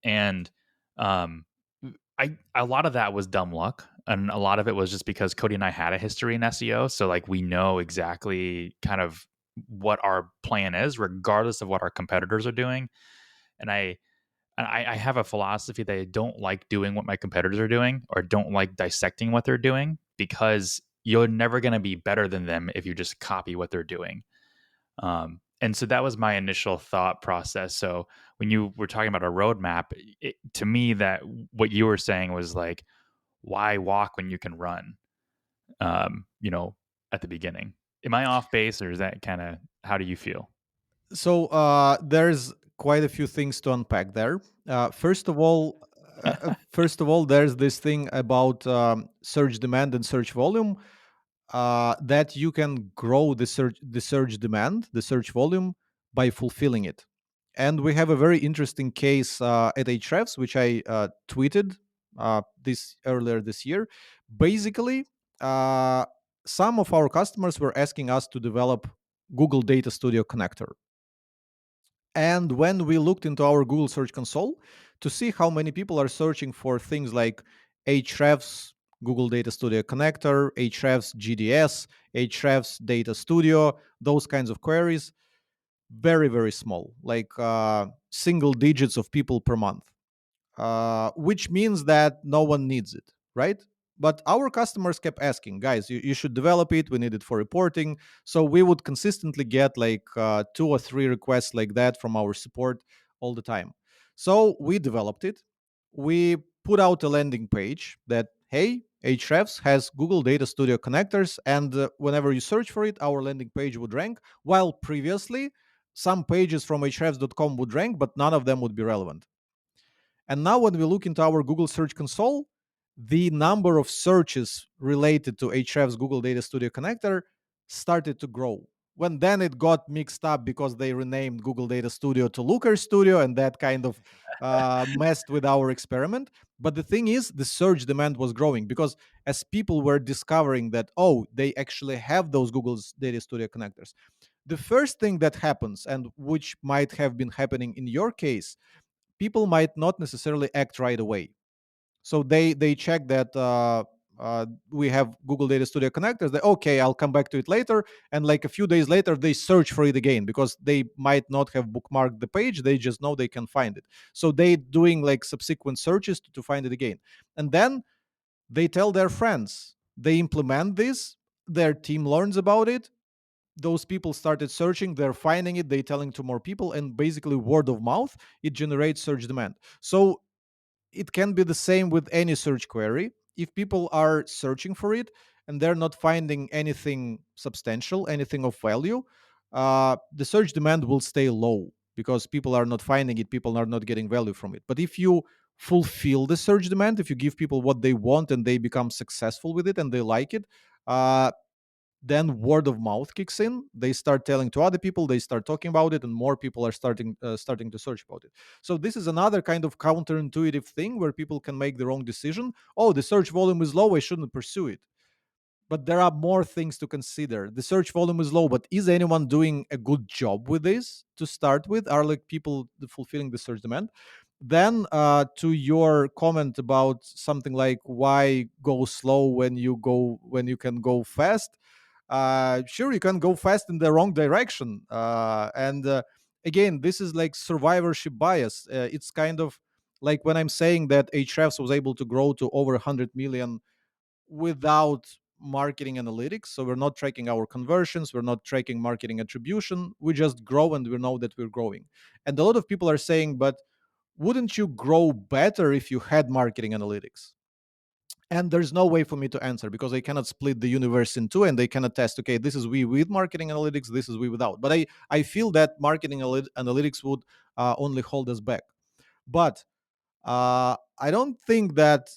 And um, a lot of that was dumb luck. And a lot of it was just because Cody and I had a history in SEO. So like we know exactly kind of what our plan is, regardless of what our competitors are doing. And I have a philosophy that I don't like doing what my competitors are doing or don't like dissecting what they're doing because you're never going to be better than them if you just copy what they're doing. And so that was my initial thought process. So when you were talking about a roadmap, to me, that what you were saying was like, why walk when you can run? You know, at the beginning. Am I off base, or is that kind of how do you feel? So there's quite a few things to unpack there. First of all, there's this thing about search demand and search volume, that you can grow the search demand, the search volume, by fulfilling it. And we have a very interesting case at Ahrefs, which I tweeted this earlier this year. Basically, uh, some of our customers were asking us to develop Google Data Studio connector. And when we looked into our Google Search Console to see how many people are searching for things like Ahrefs, Google Data Studio Connector, Ahrefs GDS, Ahrefs Data Studio, those kinds of queries, very, very small, like single digits of people per month, which means that no one needs it, right? But our customers kept asking, guys, you should develop it. We need it for reporting. So we would consistently get like 2 or 3 requests like that from our support all the time. So we developed it. We put out a landing page that, hey, Ahrefs has Google Data Studio connectors. And whenever you search for it, our landing page would rank, while previously some pages from ahrefs.com would rank, but none of them would be relevant. And now, when we look into our Google Search Console, the number of searches related to Ahrefs Google Data Studio Connector started to grow. When then it got mixed up because they renamed Google Data Studio to Looker Studio, and that kind of messed with our experiment. But the thing is, the search demand was growing because as people were discovering that, oh, they actually have those Google's Data Studio connectors, the first thing that happens, and which might have been happening in your case, people might not necessarily act right away. So they check that we have Google Data Studio connectors. They, okay, I'll come back to it later, and like a few days later, they search for it again because they might not have bookmarked the page. They just know they can find it. So they doing like subsequent searches to find it again, and then they tell their friends. They implement this. Their team learns about it. Those people started searching, they're finding it, they're telling to more people, and basically word of mouth, it generates search demand. So it can be the same with any search query. If people are searching for it and they're not finding anything substantial, anything of value, the search demand will stay low because people are not finding it, people are not getting value from it. But if you fulfill the search demand, if you give people what they want and they become successful with it and they like it, uh, then word of mouth kicks in. They start telling to other people, they start talking about it, and more people are starting to search about it. So this is another kind of counterintuitive thing where people can make the wrong decision. Oh, the search volume is low, I shouldn't pursue it. But there are more things to consider. The search volume is low, but is anyone doing a good job with this to start with? Are like people fulfilling the search demand? Then to your comment about something like why go slow when you can go fast. Sure, you can go fast in the wrong direction. And again, this is like survivorship bias. It's kind of like when I'm saying that Ahrefs was able to grow to over 100 million without marketing analytics. So we're not tracking our conversions, we're not tracking marketing attribution. We just grow and we know that we're growing. And a lot of people are saying, but wouldn't you grow better if you had marketing analytics? And there's no way for me to answer because I cannot split the universe in two and they cannot test, okay, this is we with marketing analytics, this is we without. But I feel that marketing analytics would only hold us back. But I don't think that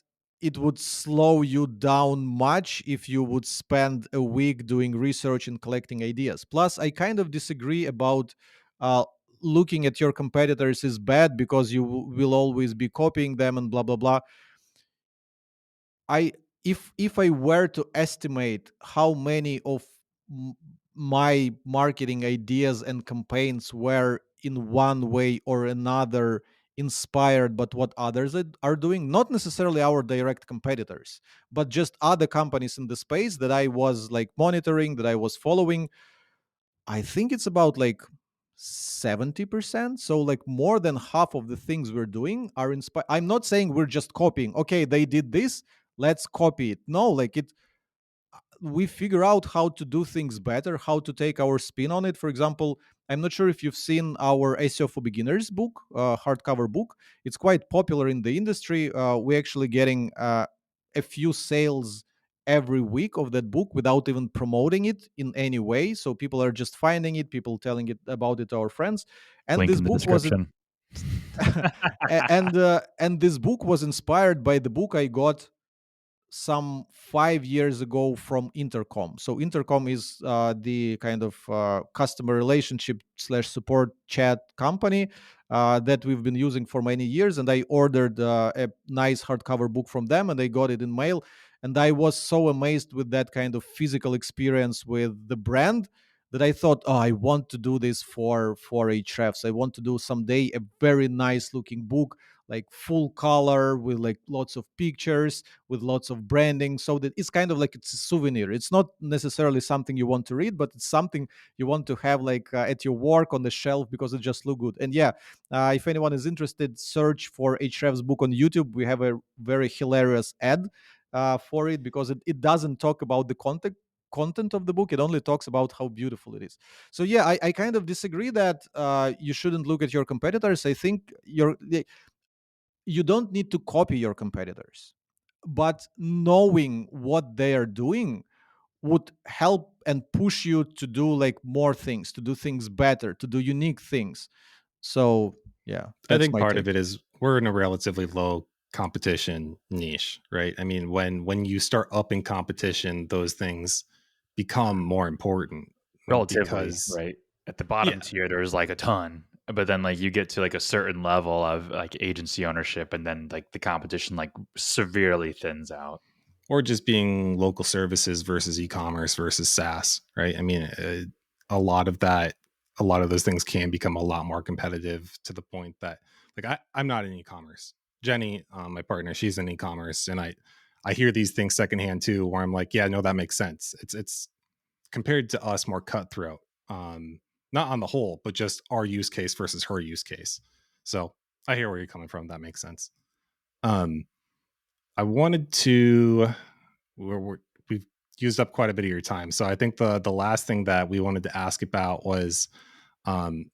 it would slow you down much if you would spend a week doing research and collecting ideas. Plus, I kind of disagree about uh, looking at your competitors is bad because you will always be copying them and blah blah blah. I if I were to estimate how many of m- my marketing ideas and campaigns were in one way or another inspired but what others are doing, not necessarily our direct competitors, but just other companies in the space that I was like monitoring, that I was following, I think it's about like 70%. So like more than half of the things we're doing are inspired. I'm not saying we're just copying. Okay, they did this, let's copy it. No, like it we figure out how to do things better, how to take our spin on it. For example, I'm not sure if you've seen our SEO for Beginners book, hardcover book. It's quite popular in the industry. We actually getting a few sales every week of that book without even promoting it in any way. So people are just finding it, people telling it about it to our friends. And Link this in the book was description. and this book was inspired by the book I got some 5 years ago from Intercom. So Intercom is the kind of customer relationship slash support chat company that we've been using for many years. And I ordered a nice hardcover book from them, and I got it in mail. And I was so amazed with that kind of physical experience with the brand that I thought, oh, I want to do this for Ahrefs. I want to do someday a very nice looking book, like full color with like lots of pictures, with lots of branding, so that it's kind of like it's a souvenir. It's not necessarily something you want to read, but it's something you want to have like at your work on the shelf because it just look good. And yeah, if anyone is interested, search for Ahrefs book on YouTube. We have a very hilarious ad for it, because it doesn't talk about the content of the book. It only talks about how beautiful it is. So yeah, I kind of disagree that you shouldn't look at your competitors. I think you don't need to copy your competitors, but knowing what they are doing would help and push you to do like more things, to do things better, to do unique things. So yeah, I that's think my part of take. it is we're in a relatively low competition niche, right? I mean, when you start upping competition, those things become more important Relatively, because right? At the bottom yeah, tier, there's like a ton, but then like you get to like a certain level of like agency ownership, and then like the competition like severely thins out. or just being local services versus e-commerce versus SaaS, right? I mean, a lot of that, a lot of those things can become a lot more competitive to the point that, like, I'm not in e-commerce. Jenny, my partner, she's in e-commerce, and I hear these things secondhand too, where I'm like, yeah, no, that makes sense. It's compared to us more cutthroat, not on the whole, but just our use case versus her use case. So I hear where you're coming from. That makes sense. Um, I wanted to. We've used up quite a bit of your time, so I think the last thing that we wanted to ask about was um,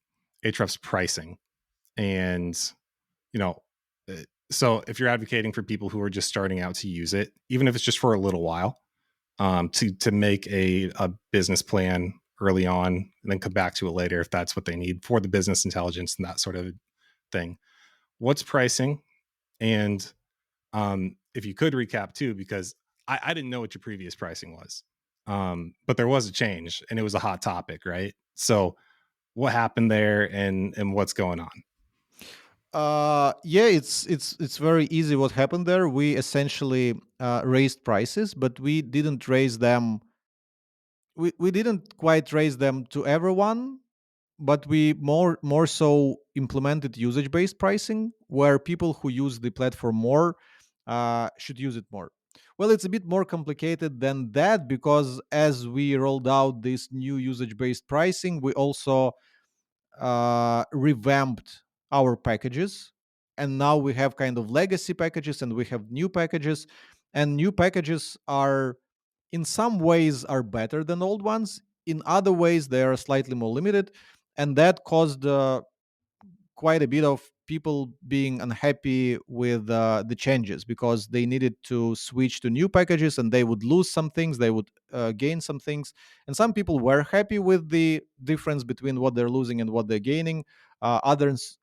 Ahrefs pricing, and you know, so if you're advocating for people who are just starting out to use it, even if it's just for a little while, to make a business plan early on, and then come back to it later if that's what they need for the business intelligence and that sort of thing. What's pricing? And if you could recap too, because I didn't know what your previous pricing was, but there was a change and it was a hot topic, right? So what happened there, and what's going on? Yeah, it's very easy what happened there. We essentially raised prices, but we didn't raise them. We didn't quite raise them to everyone, but we more so implemented usage based pricing, where people who use the platform more should use it more. Well, it's a bit more complicated than that, because as we rolled out this new usage based pricing, we also revamped our packages, and now we have kind of legacy packages and we have new packages. And new packages are, in some ways, are better than old ones. In other ways, they are slightly more limited, and that caused quite a bit of people being unhappy with the changes, because they needed to switch to new packages and they would lose some things, they would gain some things. And some people were happy with the difference between what they're losing and what they're gaining. Others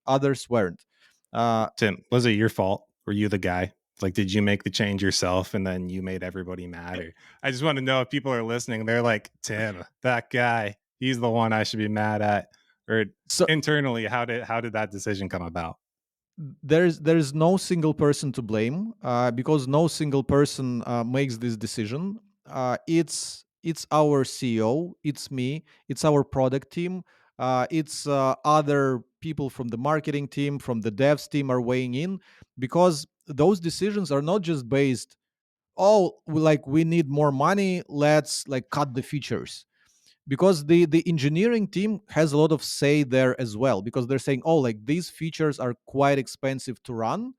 weren't. uh, Tim, was it your fault? Were you the guy? Like, did you make the change yourself and then you made everybody mad? Or I just want to know if people are listening, they're like, Tim, that guy, he's the one I should be mad at. Or so internally, how did that decision come about? there's no single person to blame, because no single person makes this decision. It's our CEO, it's me, it's our product team, it's other people from the marketing team, from the devs team are weighing in, because those decisions are not just based, oh, like we need more money, let's like cut the features. Because the engineering team has a lot of say there as well, because they're saying, oh, like these features are quite expensive to run,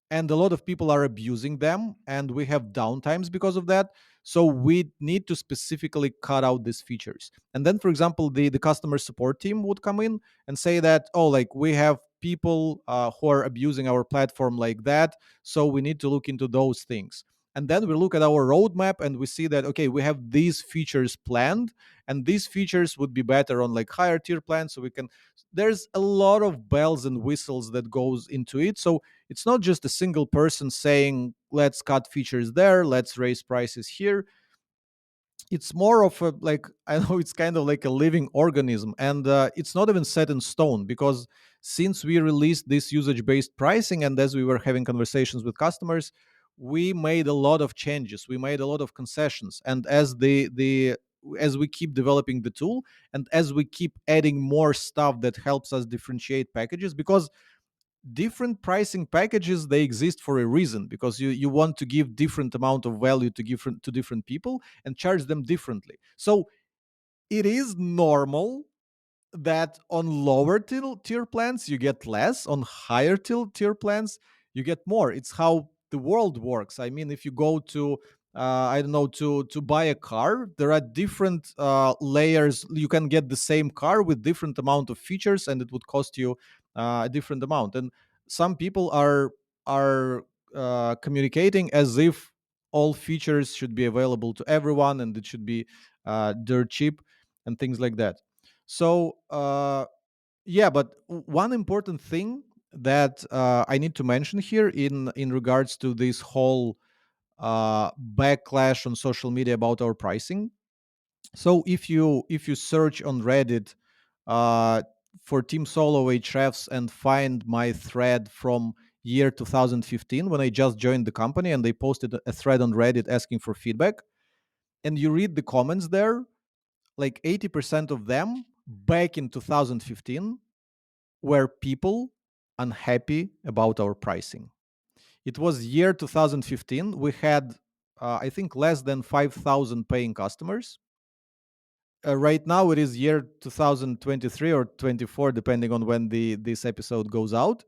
and a lot of people are abusing them, and we have downtimes because of that. So we need to specifically cut out these features. And then, for example, the customer support team would come in and say that, oh, like we have people who are abusing our platform like that, so we need to look into those things. And then we look at our roadmap and we see that, okay, we have these features planned, and these features would be better on like higher tier plans. So we can, there's a lot of bells and whistles that goes into it. So it's not just a single person saying, let's cut features there, let's raise prices here. It's more of a, like, I know it's kind of like a living organism, and it's not even set in stone, because since we released this usage based pricing, and as we were having conversations with customers, we made a lot of changes, we made a lot of concessions. And as the as we keep developing the tool, and as we keep adding more stuff that helps us differentiate packages, because different pricing packages, they exist for a reason, because you want to give different amount of value to different people and charge them differently. So it is normal that on lower tier plans you get less, on higher tier plans you get more. It's how the world works. I mean, if you go to I don't know, to buy a car, there are different layers. You can get the same car with different amount of features, and it would cost you a different amount. And some people are communicating as if all features should be available to everyone, and it should be dirt cheap and things like that. So yeah, but one important thing that I need to mention here in regards to this whole backlash on social media about our pricing. So if you search on Reddit uh, for Tim Soulo Ahrefs and find my thread from year 2015, when I just joined the company, and they posted a thread on Reddit asking for feedback, and you read the comments there, like 80% of them back in 2015 were people unhappy about our pricing. It was year 2015. We had, I think, less than 5,000 paying customers. Right now, it is year 2023 or 24, depending on when this episode goes out,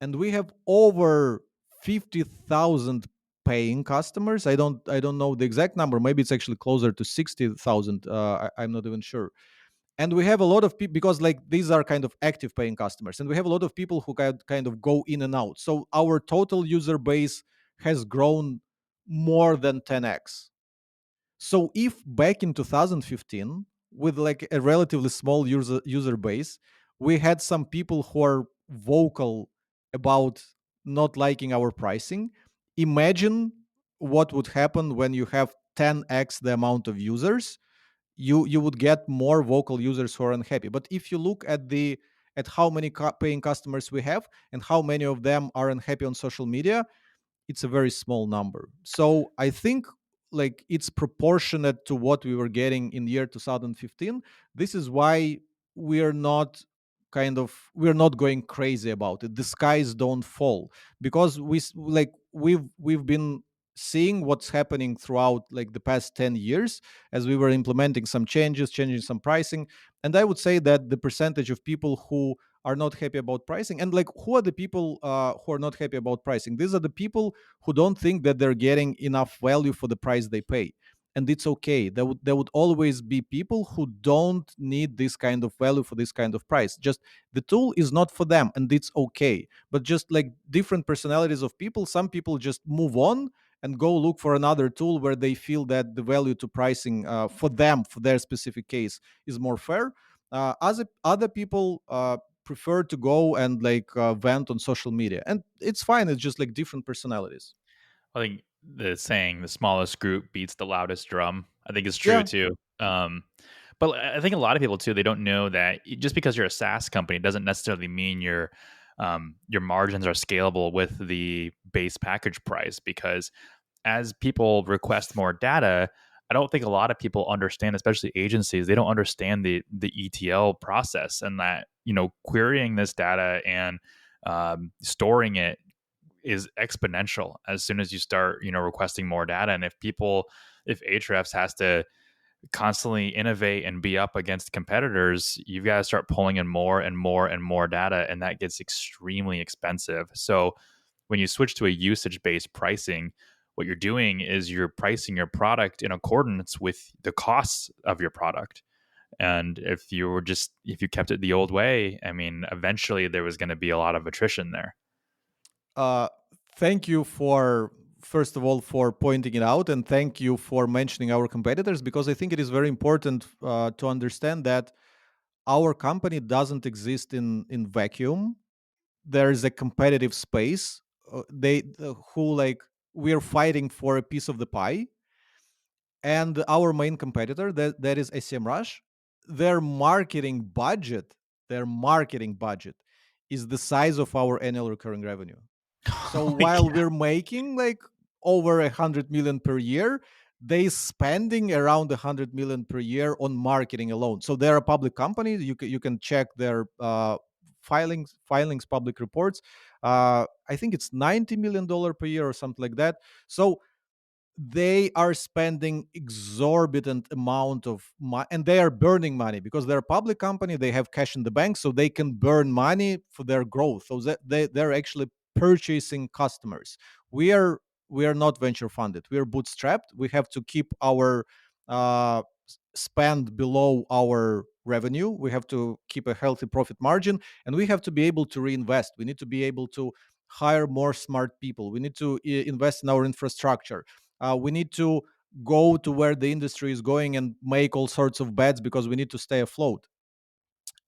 and we have over 50,000 paying customers. I don't know the exact number. Maybe it's actually closer to 60,000. I'm not even sure. And we have a lot of people, because like these are kind of active paying customers, and we have a lot of people who kind of go in and out. So our total user base has grown more than 10x. So if back in 2015, with like a relatively small user base, we had some people who are vocal about not liking our pricing, imagine what would happen when you have 10x the amount of users. You would get more vocal users who are unhappy. But if you look at how many paying customers we have and how many of them are unhappy on social media, it's a very small number. So I think like it's proportionate to what we were getting in the year 2015. This is why we're not we're not going crazy about it. The skies don't fall, because we've been seeing what's happening throughout like the past 10 years, as we were implementing some changes, changing some pricing. And I would say that the percentage of people who are not happy about pricing, and like who are the people who are not happy about pricing, these are the people who don't think that they're getting enough value for the price they pay. And it's okay. There would always be people who don't need this kind of value for this kind of price. Just the tool is not for them, and it's okay. But just like different personalities of people, some people just move on and go look for another tool where they feel that the value to pricing for them, for their specific case, is more fair. Other people prefer to go and like vent on social media, and it's fine. It's just like different personalities. I think the saying "the smallest group beats the loudest drum" I think is true Yeah. too. But I think a lot of people too, they don't know that just because you're a SaaS company doesn't necessarily mean your margins are scalable with the base package price. Because as people request more data, I don't think a lot of people understand, especially agencies, they don't understand the ETL process, and that querying this data and storing it is exponential as soon as you start requesting more data. And if Ahrefs has to constantly innovate and be up against competitors, you've got to start pulling in more and more and more data, and that gets extremely expensive. So when you switch to a usage based pricing, what you're doing is you're pricing your product in accordance with the costs of your product. And if you kept it the old way, I mean, eventually there was going to be a lot of attrition there. uh Thank you first of all, for pointing it out, and thank you for mentioning our competitors, because I think it is very important to understand that our company doesn't exist in vacuum. There is a competitive space. They who like we're fighting for a piece of the pie, and our main competitor, that is SEMrush, their marketing budget, their marketing budget is the size of our annual recurring revenue. So Holy while cow. we're making like over 100 million per year, they spending around 100 million per year on marketing alone. So they're a public company. You can check their filings, public reports. I think it's $90 million per year or something like that. So they are spending exorbitant amount of money, and they are burning money because they're a public company. They have cash in the bank, so they can burn money for their growth. So that they're actually purchasing customers. We are not venture funded. We are bootstrapped. We have to keep our spend below our revenue. We have to keep a healthy profit margin, and we have to be able to reinvest. We need to be able to hire more smart people. We need to invest in our infrastructure. We need to go to where the industry is going and make all sorts of bets because we need to stay afloat.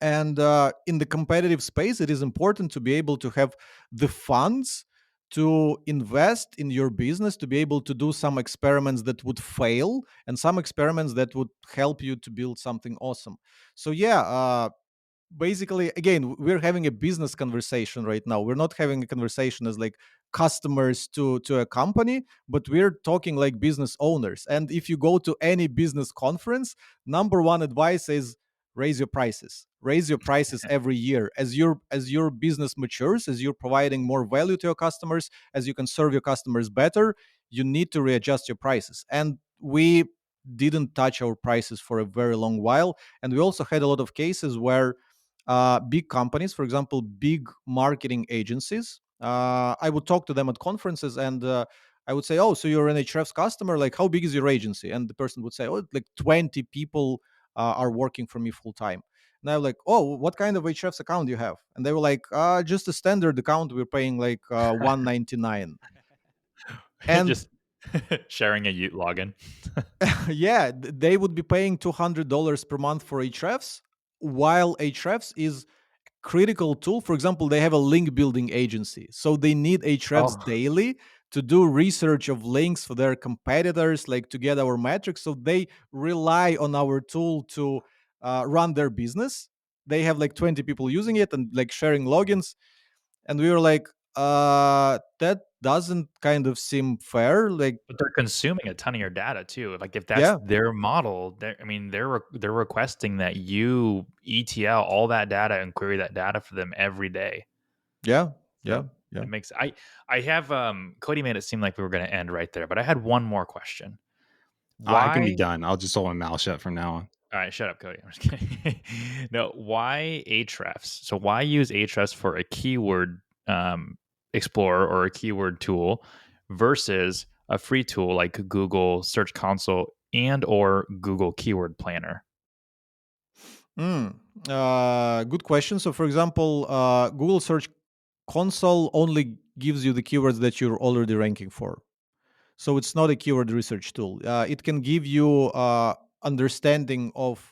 And in the competitive space, it is important to be able to have the funds to invest in your business, to be able to do some experiments that would fail and some experiments that would help you to build something awesome. So yeah, basically, again, we're having a business conversation right now. We're not having a conversation as like customers to a company, but we're talking like business owners. And if you go to any business conference, number one advice is raise your prices every year as your business matures, as you're providing more value to your customers, as you can serve your customers better. You need to readjust your prices. And we didn't touch our prices for a very long while. And we also had a lot of cases where big companies, for example, big marketing agencies, I would talk to them at conferences, and I would say, "Oh, so you're an Ahrefs customer? Like, how big is your agency?" And the person would say, "Oh, like 20 people are working for me full time." And I'm like, "Oh, what kind of Ahrefs account do you have?" And they were like, "Just a standard account. We're paying like 199." And Just sharing a Ute login. yeah, they would be paying $200 per month for Ahrefs, while Ahrefs is critical tool. For example, they have a link building agency, so they need Ahrefs Oh, daily to do research of links for their competitors, like to get our metrics. So they rely on our tool to run their business. They have like 20 people using it and like sharing logins, and we were like, that doesn't kind of seem fair. Like, but they're consuming a ton of your data too. Like if that's yeah, their model, I mean, they're requesting that you ETL all that data and query that data for them every day. yeah, So yeah, yeah. it makes I have Cody made it seem like we were going to end right there, but I had one more question. I can be Why? done. I'll just hold my mouth shut from now on. All right, shut up, Cody. I'm just kidding. No, why Ahrefs? So why use Ahrefs for a keyword explorer or a keyword tool versus a free tool like Google Search Console and or Google Keyword Planner? Good question. So, for example, Google Search Console only gives you the keywords that you're already ranking for. So it's not a keyword research tool. It can give you understanding of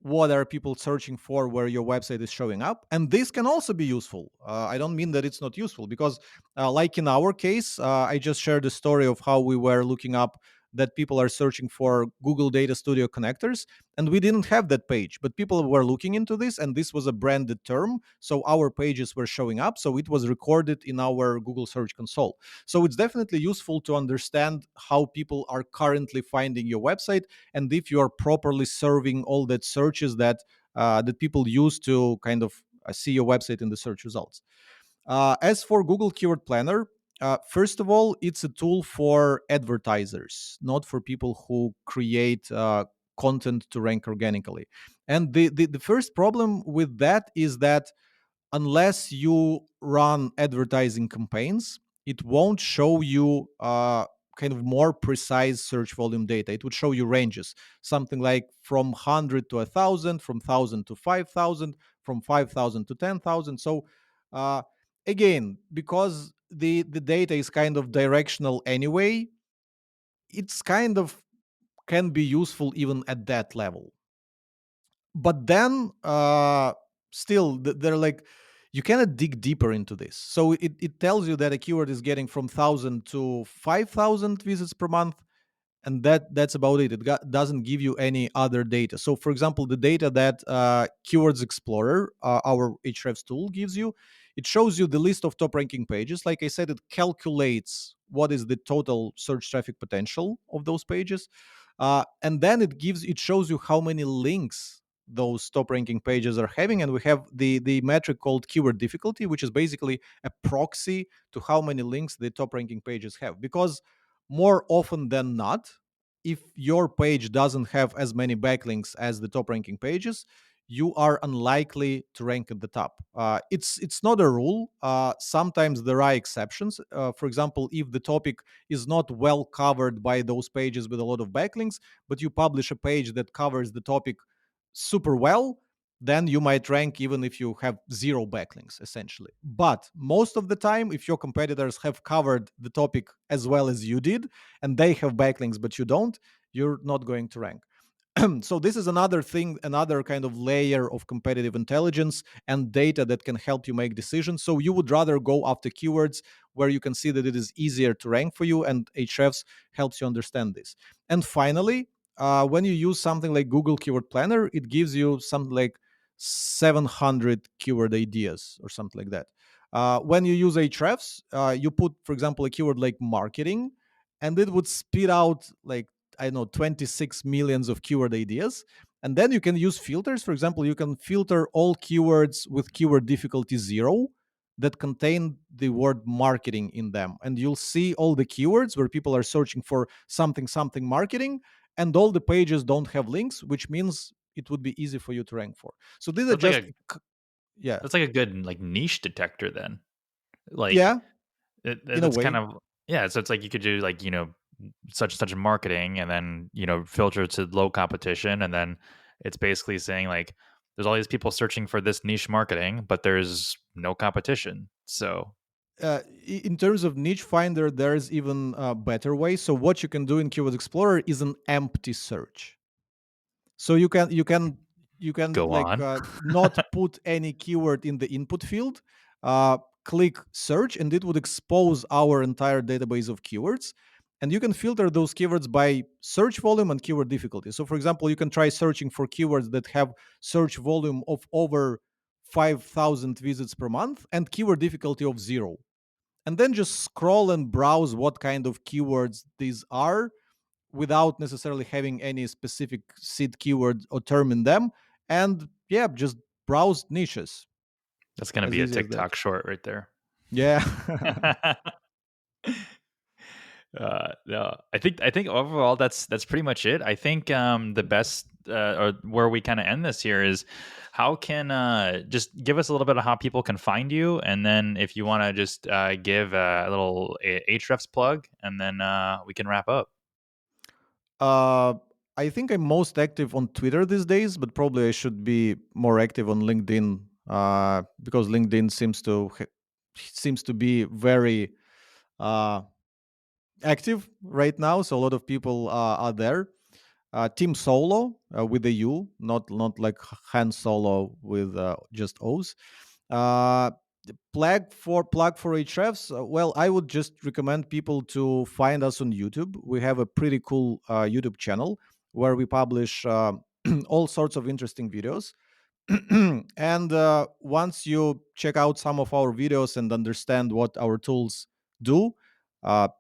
what are people searching for where your website is showing up, and this can also be useful. I don't mean that it's not useful, because like in our case, I just shared the story of how we were looking up that people are searching for Google Data Studio connectors, and we didn't have that page, but people were looking into this, and this was a branded term, so our pages were showing up, so it was recorded in our Google Search Console. So it's definitely useful to understand how people are currently finding your website, and if you are properly serving all that searches that people use to kind of see your website in the search results. As for Google Keyword Planner, first of all, it's a tool for advertisers, not for people who create content to rank organically. And the first problem with that is that unless you run advertising campaigns, it won't show you kind of more precise search volume data. It would show you ranges, something like from 100 to 1,000, from 1,000 to 5,000, from 5,000 to 10,000. So uh, again, because the data is kind of directional anyway, it's kind of can be useful even at that level. But then still they're like, you cannot dig deeper into this. So it tells you that a keyword is getting from 1,000 to 5,000 visits per month, and that's about it. Doesn't give you any other data. So for example, the data that Keywords Explorer, our Ahrefs tool, gives you, it shows you the list of top ranking pages. Like I said, it calculates what is the total search traffic potential of those pages, and then it shows you how many links those top ranking pages are having. And we have the metric called keyword difficulty, which is basically a proxy to how many links the top ranking pages have. Because more often than not, if your page doesn't have as many backlinks as the top ranking pages, you are unlikely to rank at the top. It's not a rule. Sometimes there are exceptions. For example, if the topic is not well covered by those pages with a lot of backlinks, but you publish a page that covers the topic super well, then you might rank even if you have zero backlinks, essentially. But most of the time, if your competitors have covered the topic as well as you did, and they have backlinks but you don't, you're not going to rank. So this is another thing, another kind of layer of competitive intelligence and data that can help you make decisions. So you would rather go after keywords where you can see that it is easier to rank for you, and Ahrefs helps you understand this. And finally, when you use something like Google Keyword Planner, it gives you something like 700 keyword ideas or something like that. When you use Ahrefs, you put, for example, a keyword like marketing, and it would spit out like, I don't know, 26 millions of keyword ideas. And then you can use filters. For example, you can filter all keywords with keyword difficulty 0 that contain the word marketing in them. And you'll see all the keywords where people are searching for something, something marketing, and all the pages don't have links, which means it would be easy for you to rank for. So these are That's like just, a yeah, that's like a good like niche detector then. Like yeah, in a that's kind way. of, yeah. So it's like you could do like such and such marketing, and then filter to low competition, and then it's basically saying like there's all these people searching for this niche marketing, but there's no competition. So In terms of niche finder, there's even a better way. So what you can do in Keyword Explorer is an empty search. So you can go like on. not put any keyword in the input field, click search, and it would expose our entire database of keywords. And you can filter those keywords by search volume and keyword difficulty. So for example, you can try searching for keywords that have search volume of over 5,000 visits per month and keyword difficulty of 0, and then just scroll and browse what kind of keywords these are without necessarily having any specific seed keyword or term in them. And yeah, just browse niches. That's gonna As be a easy as that. TikTok short right there. Yeah. No, I think overall that's pretty much it. I think the best or where we kind of end this here is how can just give us a little bit of how people can find you, and then if you want to just give a little Ahrefs plug, and then we can wrap up. uh, I think I'm most active on Twitter these days, but probably I should be more active on LinkedIn, because LinkedIn seems to be very uh, active right now. So a lot of people are there. Tim Soulo, with a U, not like Han Solo with just O's. Uh, plug for Ahrefs. Well, I would just recommend people to find us on YouTube. We have a pretty cool YouTube channel where we publish all sorts of interesting videos. And once you check out some of our videos and understand what our tools do,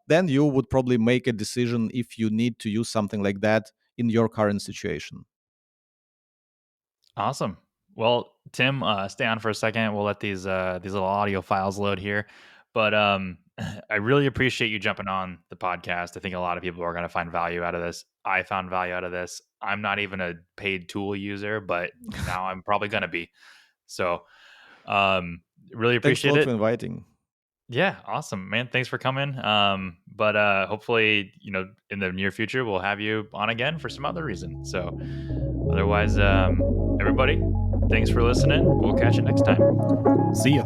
then you would probably make a decision if you need to use something like that in your current situation. Awesome. Well, Tim, stay on for a second. We'll let these little audio files load here. But I really appreciate you jumping on the podcast. I think a lot of people are going to find value out of this. I found value out of this. I'm not even a paid tool user, but now I'm probably going to be. So, really Thanks a appreciate lot it. for inviting. Yeah, awesome, man. Thanks for coming. But hopefully, in the near future, we'll have you on again for some other reason. So, otherwise, everybody, thanks for listening. We'll catch you next time. See ya.